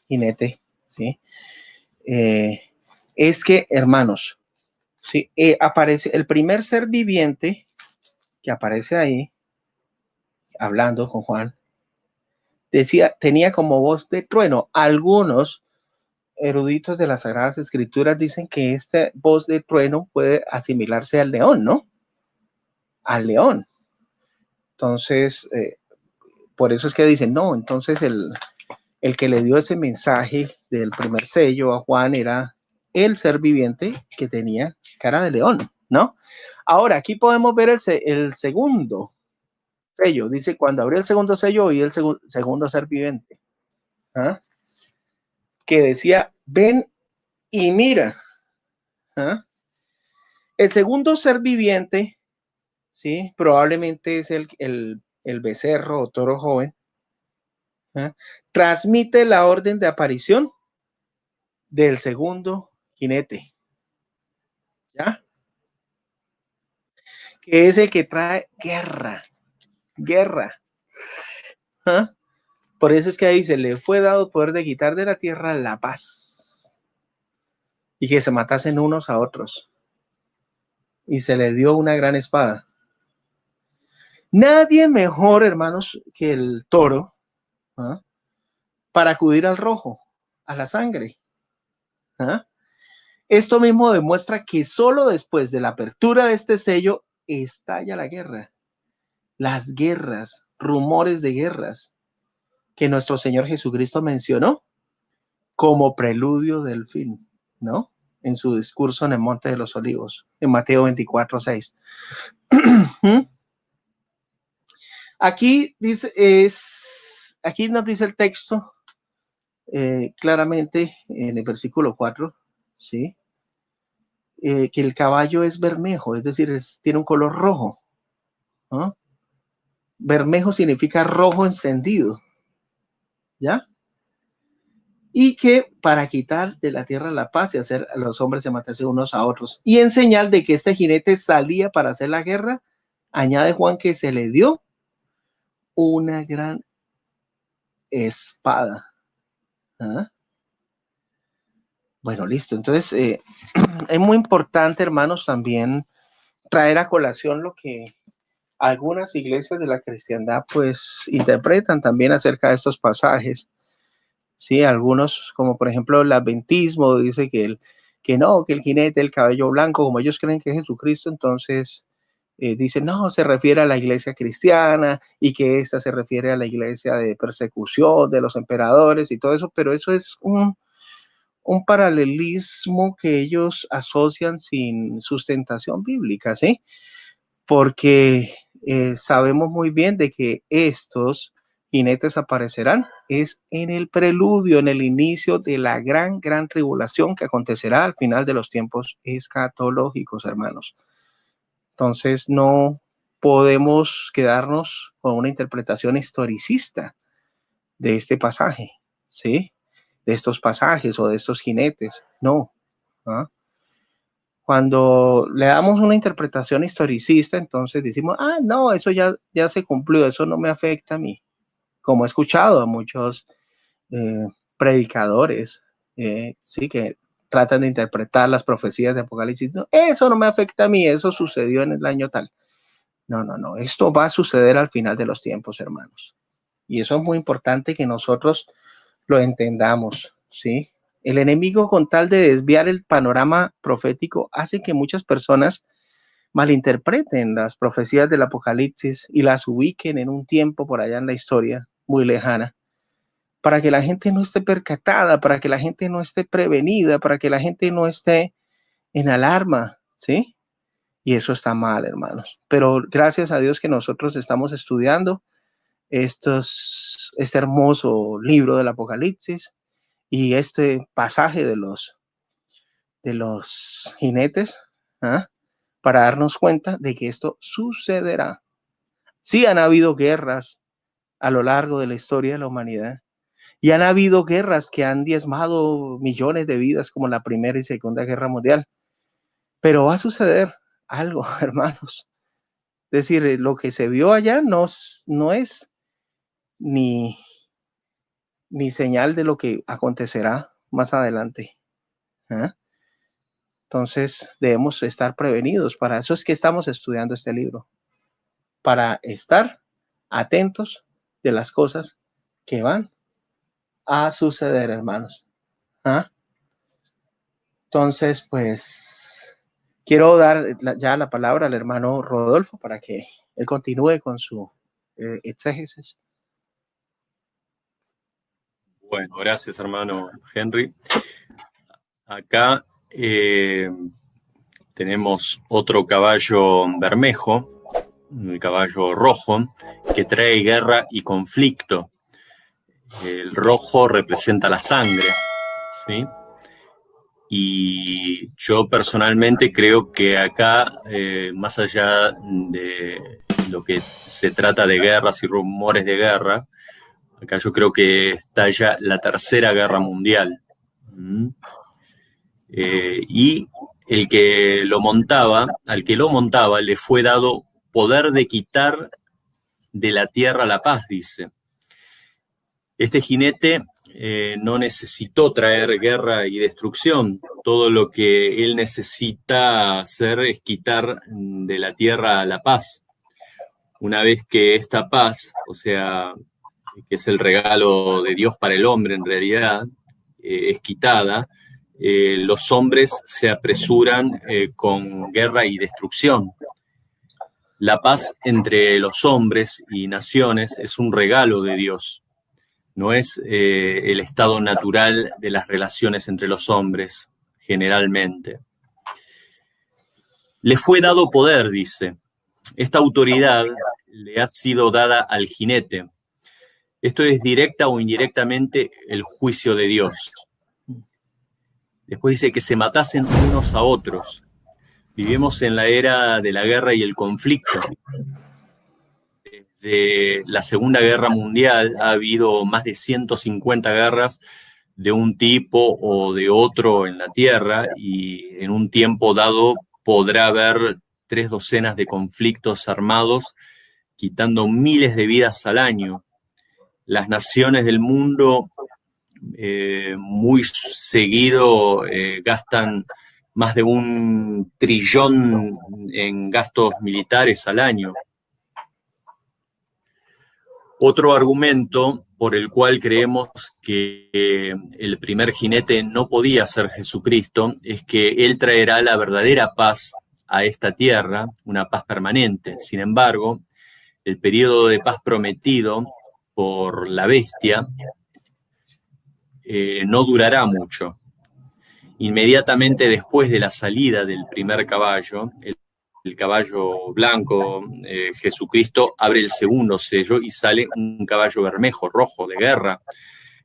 jinete, ¿sí? Es que, hermanos, ¿sí? Aparece el primer ser viviente que aparece ahí, hablando con Juan, tenía como voz de trueno. Algunos eruditos de las Sagradas Escrituras dicen que esta voz de trueno puede asimilarse al león, ¿no? Al león. Entonces, por eso es que dicen, no, entonces el que le dio ese mensaje del primer sello a Juan era el ser viviente que tenía cara de león, ¿no? Ahora, aquí podemos ver el segundo sello. Dice, cuando abrió el segundo sello, oí el segundo ser viviente. ¿ah? Que decía, ven y mira. ¿Ah? El segundo ser viviente, ¿sí? Probablemente es el becerro o toro joven. ¿Ah? Transmite la orden de aparición del segundo jinete. ¿Ya? Que es el que trae guerra. ¿Ah? Por eso es que ahí se le fue dado poder de quitar de la tierra la paz y que se matasen unos a otros. Y se le dio una gran espada. Nadie mejor, hermanos, que el toro, ¿ah? Para acudir al rojo, a la sangre. ¿Ah? Esto mismo demuestra que solo después de la apertura de este sello estalla la guerra. Las guerras, rumores de guerras que nuestro Señor Jesucristo mencionó como preludio del fin, ¿no? En su discurso en el Monte de los Olivos, en Mateo 24:6. Aquí nos dice el texto claramente en el versículo 4, ¿sí? Que el caballo es bermejo, es decir, tiene un color rojo, ¿no? Bermejo significa rojo encendido, ¿ya? Y que para quitar de la tierra la paz y hacer a los hombres se matarse unos a otros. Y en señal de que este jinete salía para hacer la guerra, añade Juan que se le dio una gran espada. ¿Ah? Bueno, listo. Entonces, es muy importante, hermanos, también traer a colación lo que algunas iglesias de la cristiandad pues interpretan también acerca de estos pasajes. Sí, algunos, como por ejemplo el adventismo, dice que el jinete, el cabello blanco, como ellos creen que es Jesucristo, entonces dicen, no, se refiere a la iglesia cristiana y que esta se refiere a la iglesia de persecución de los emperadores y todo eso, pero eso es un paralelismo que ellos asocian sin sustentación bíblica, ¿sí? Porque sabemos muy bien de que estos jinetes aparecerán es en el preludio, en el inicio de la gran tribulación que acontecerá al final de los tiempos escatológicos, hermanos. Entonces no podemos quedarnos con una interpretación historicista de este pasaje, ¿sí? De estos pasajes o de estos jinetes, no. ¿Ah? Cuando le damos una interpretación historicista, entonces decimos, no, eso ya se cumplió, eso no me afecta a mí. Como he escuchado a muchos predicadores, sí, que tratan de interpretar las profecías de Apocalipsis. No, eso no me afecta a mí, eso sucedió en el año tal. No, esto va a suceder al final de los tiempos, hermanos. Y eso es muy importante que nosotros lo entendamos, ¿sí? El enemigo, con tal de desviar el panorama profético, hace que muchas personas malinterpreten las profecías del Apocalipsis y las ubiquen en un tiempo por allá en la historia muy lejana, para que la gente no esté percatada, para que la gente no esté prevenida, para que la gente no esté en alarma, ¿sí? Y eso está mal, hermanos. Pero gracias a Dios que nosotros estamos estudiando este hermoso libro del Apocalipsis y este pasaje de los jinetes, ¿ah? Para darnos cuenta de que esto sucederá. Sí han habido guerras a lo largo de la historia de la humanidad y han habido guerras que han diezmado millones de vidas como la Primera y Segunda Guerra Mundial, pero va a suceder algo, hermanos. Es decir, lo que se vio allá no es ni señal de lo que acontecerá más adelante. ¿Ah? Entonces debemos estar prevenidos. Para eso es que estamos estudiando este libro, para estar atentos de las cosas que van a suceder, hermanos. ¿Ah? Entonces, pues, quiero dar ya la palabra al hermano Rodolfo para que él continúe con su exégesis. Bueno, gracias, hermano Henry. Acá tenemos otro caballo bermejo, el caballo rojo, que trae guerra y conflicto. El rojo representa la sangre, ¿sí? Y yo personalmente creo que acá, más allá de lo que se trata de guerras y rumores de guerra, acá yo creo que estalla la Tercera Guerra Mundial. Y al que lo montaba, le fue dado poder de quitar de la tierra la paz, dice. Este jinete no necesitó traer guerra y destrucción. Todo lo que él necesita hacer es quitar de la tierra la paz. Una vez que esta paz, o sea, que es el regalo de Dios para el hombre en realidad, es quitada, los hombres se apresuran con guerra y destrucción. La paz entre los hombres y naciones es un regalo de Dios. No es el estado natural de las relaciones entre los hombres, generalmente. Le fue dado poder, dice. Esta autoridad le ha sido dada al jinete. Esto es directa o indirectamente el juicio de Dios. Después dice que se matasen unos a otros. Vivimos en la era de la guerra y el conflicto. Desde la Segunda Guerra Mundial ha habido más de 150 guerras de un tipo o de otro en la Tierra, y en un tiempo dado podrá haber 3 docenas de conflictos armados, quitando miles de vidas al año. Las naciones del mundo muy seguido gastan más de 1 trillón en gastos militares al año. Otro argumento por el cual creemos que el primer jinete no podía ser Jesucristo es que él traerá la verdadera paz a esta tierra, una paz permanente. Sin embargo, el periodo de paz prometido por la bestia no durará mucho. Inmediatamente después de la salida del primer caballo, el caballo blanco, Jesucristo abre el segundo sello y sale un caballo bermejo, rojo, de guerra,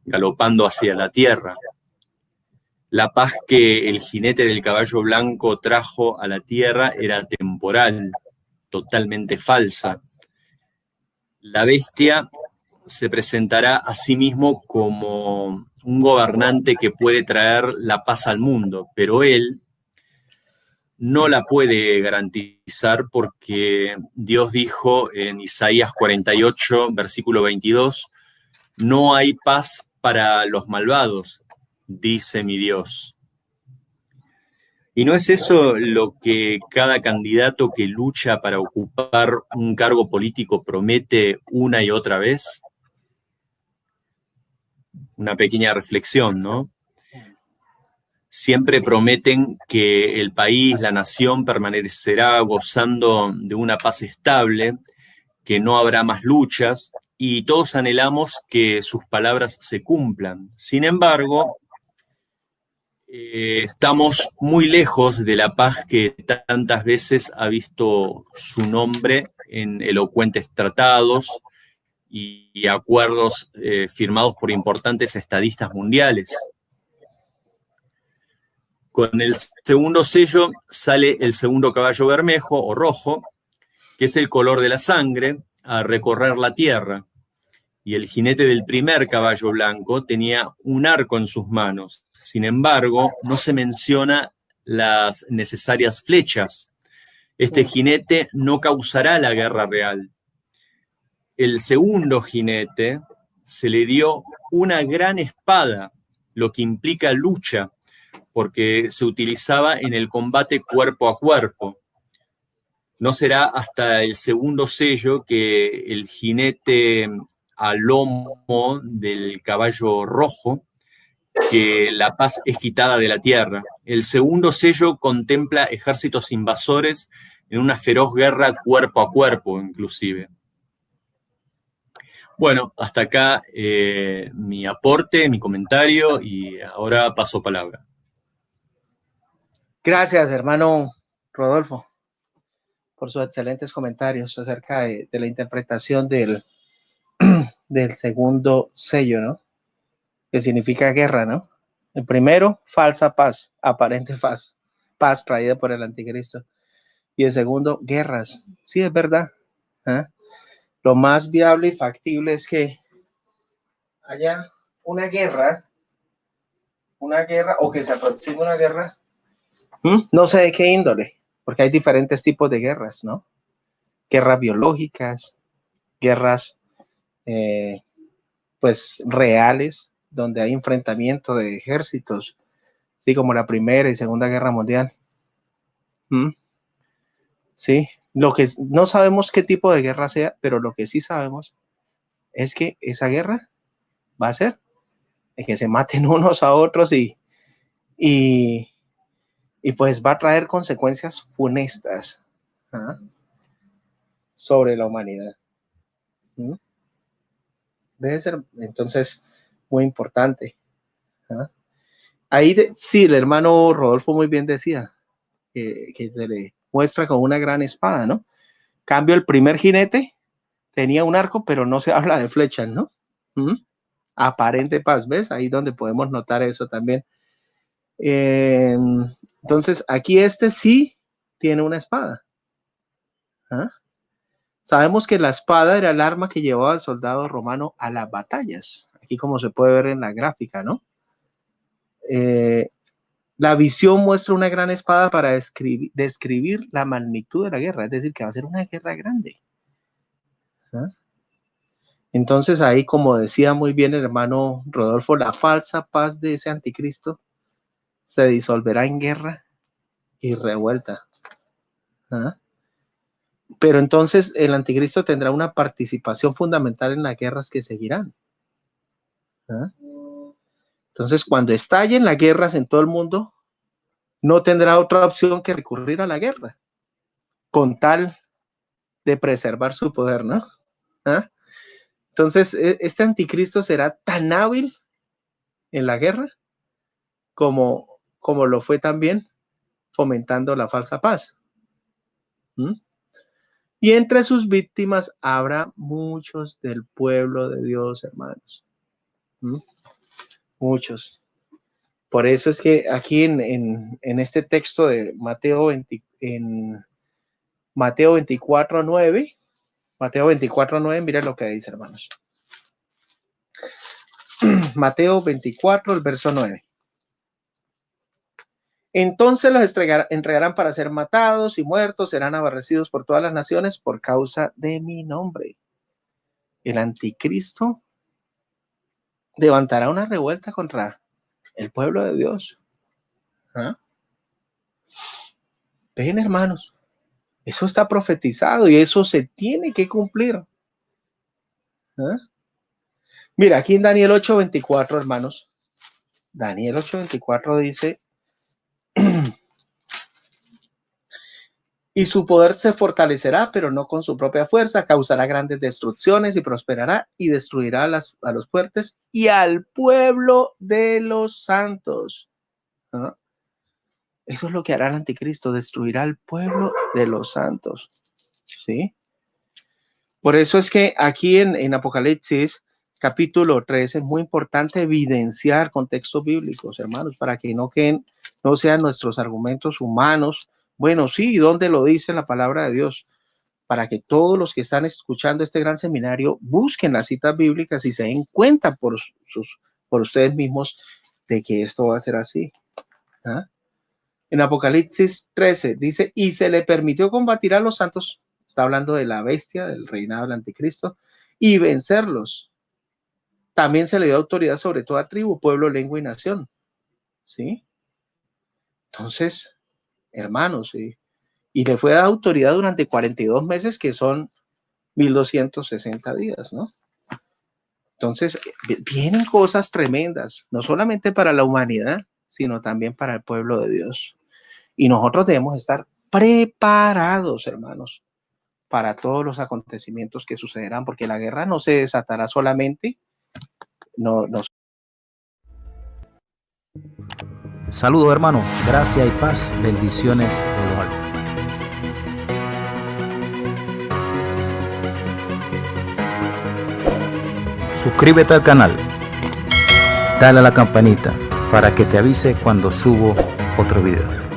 galopando hacia la tierra. La paz que el jinete del caballo blanco trajo a la tierra era temporal, totalmente falsa. La bestia se presentará a sí mismo como un gobernante que puede traer la paz al mundo, pero él no la puede garantizar porque Dios dijo en Isaías 48, versículo 22, no hay paz para los malvados, dice mi Dios. ¿Y no es eso lo que cada candidato que lucha para ocupar un cargo político promete una y otra vez? Una pequeña reflexión, ¿no? Siempre prometen que el país, la nación, permanecerá gozando de una paz estable, que no habrá más luchas, y todos anhelamos que sus palabras se cumplan. Sin embargo, estamos muy lejos de la paz que tantas veces ha visto su nombre en elocuentes tratados y acuerdos firmados por importantes estadistas mundiales. Con el segundo sello sale el segundo caballo bermejo o rojo, que es el color de la sangre, a recorrer la tierra. Y el jinete del primer caballo blanco tenía un arco en sus manos. Sin embargo, no se menciona las necesarias flechas. Este jinete no causará la guerra real. El segundo jinete se le dio una gran espada, lo que implica lucha, porque se utilizaba en el combate cuerpo a cuerpo. No será hasta el segundo sello que el jinete al lomo del caballo rojo que la paz es quitada de la tierra. El segundo sello contempla ejércitos invasores en una feroz guerra cuerpo a cuerpo, inclusive. Bueno, hasta acá mi aporte, mi comentario, y ahora paso palabra. Gracias, hermano Rodolfo, por sus excelentes comentarios acerca de la interpretación del del segundo sello, ¿no? Que significa guerra, ¿no? El primero, falsa paz, aparente paz traída por el anticristo. Y el segundo, guerras. Sí, es verdad. ¿Ah? Lo más viable y factible es que haya una guerra o que se aproxime una guerra. No sé de qué índole, porque hay diferentes tipos de guerras, ¿no? Guerras biológicas, guerras pues reales, donde hay enfrentamiento de ejércitos, sí, como la Primera y Segunda Guerra Mundial. Sí, lo que no sabemos qué tipo de guerra sea, pero lo que sí sabemos es que esa guerra va a ser de que se maten unos a otros y pues va a traer consecuencias funestas sobre la humanidad. Debe ser entonces muy importante. Ahí sí, el hermano Rodolfo muy bien decía que se le muestra con una gran espada, ¿no? Cambio, el primer jinete tenía un arco, pero no se habla de flechas, ¿no? Aparente paz, ¿ves? Ahí donde podemos notar eso también. Entonces, aquí este sí tiene una espada. Sabemos que la espada era el arma que llevaba al soldado romano a las batallas. Aquí como se puede ver en la gráfica, ¿no? La visión muestra una gran espada para describir la magnitud de la guerra, es decir, que va a ser una guerra grande. Entonces ahí, como decía muy bien el hermano Rodolfo, la falsa paz de ese anticristo se disolverá en guerra y revuelta. Pero entonces el anticristo tendrá una participación fundamental en las guerras que seguirán. Entonces, cuando estallen las guerras en todo el mundo, no tendrá otra opción que recurrir a la guerra, con tal de preservar su poder, ¿no? Entonces, este anticristo será tan hábil en la guerra como lo fue también fomentando la falsa paz. Y entre sus víctimas habrá muchos del pueblo de Dios, hermanos. Muchos. Por eso es que aquí en este texto de Mateo 24:9, Mateo 24:9, mira lo que dice, hermanos. Mateo 24, el verso 9. Entonces los entregarán para ser matados y muertos, serán aborrecidos por todas las naciones por causa de mi nombre. El anticristo levantará una revuelta contra el pueblo de Dios. Ven, hermanos, eso está profetizado y eso se tiene que cumplir. Mira, aquí en Daniel 8:24, hermanos, Daniel 8:24 dice: y su poder se fortalecerá, pero no con su propia fuerza, causará grandes destrucciones y prosperará y destruirá a los fuertes y al pueblo de los santos. Eso es lo que hará el anticristo, destruirá al pueblo de los santos. ¿Sí? Por eso es que aquí en Apocalipsis capítulo 13 es muy importante evidenciar contextos bíblicos, hermanos, para que no sean nuestros argumentos humanos. Bueno, sí, ¿dónde lo dice la palabra de Dios? Para que todos los que están escuchando este gran seminario busquen las citas bíblicas y se den cuenta por ustedes mismos de que esto va a ser así. En Apocalipsis 13 dice: y se le permitió combatir a los santos, está hablando de la bestia, del reinado del anticristo, y vencerlos. También se le dio autoridad sobre toda tribu, pueblo, lengua y nación. ¿Sí? Entonces, hermanos, ¿sí? Y le fue dada autoridad durante 42 meses, que son 1260 días, ¿no? Entonces, vienen cosas tremendas, no solamente para la humanidad, sino también para el pueblo de Dios. Y nosotros debemos estar preparados, hermanos, para todos los acontecimientos que sucederán, porque la guerra no se desatará solamente. Saludos, hermanos, gracia y paz, bendiciones de los altos. suscríbete al canal, dale a la campanita para que te avise cuando subo otros videos.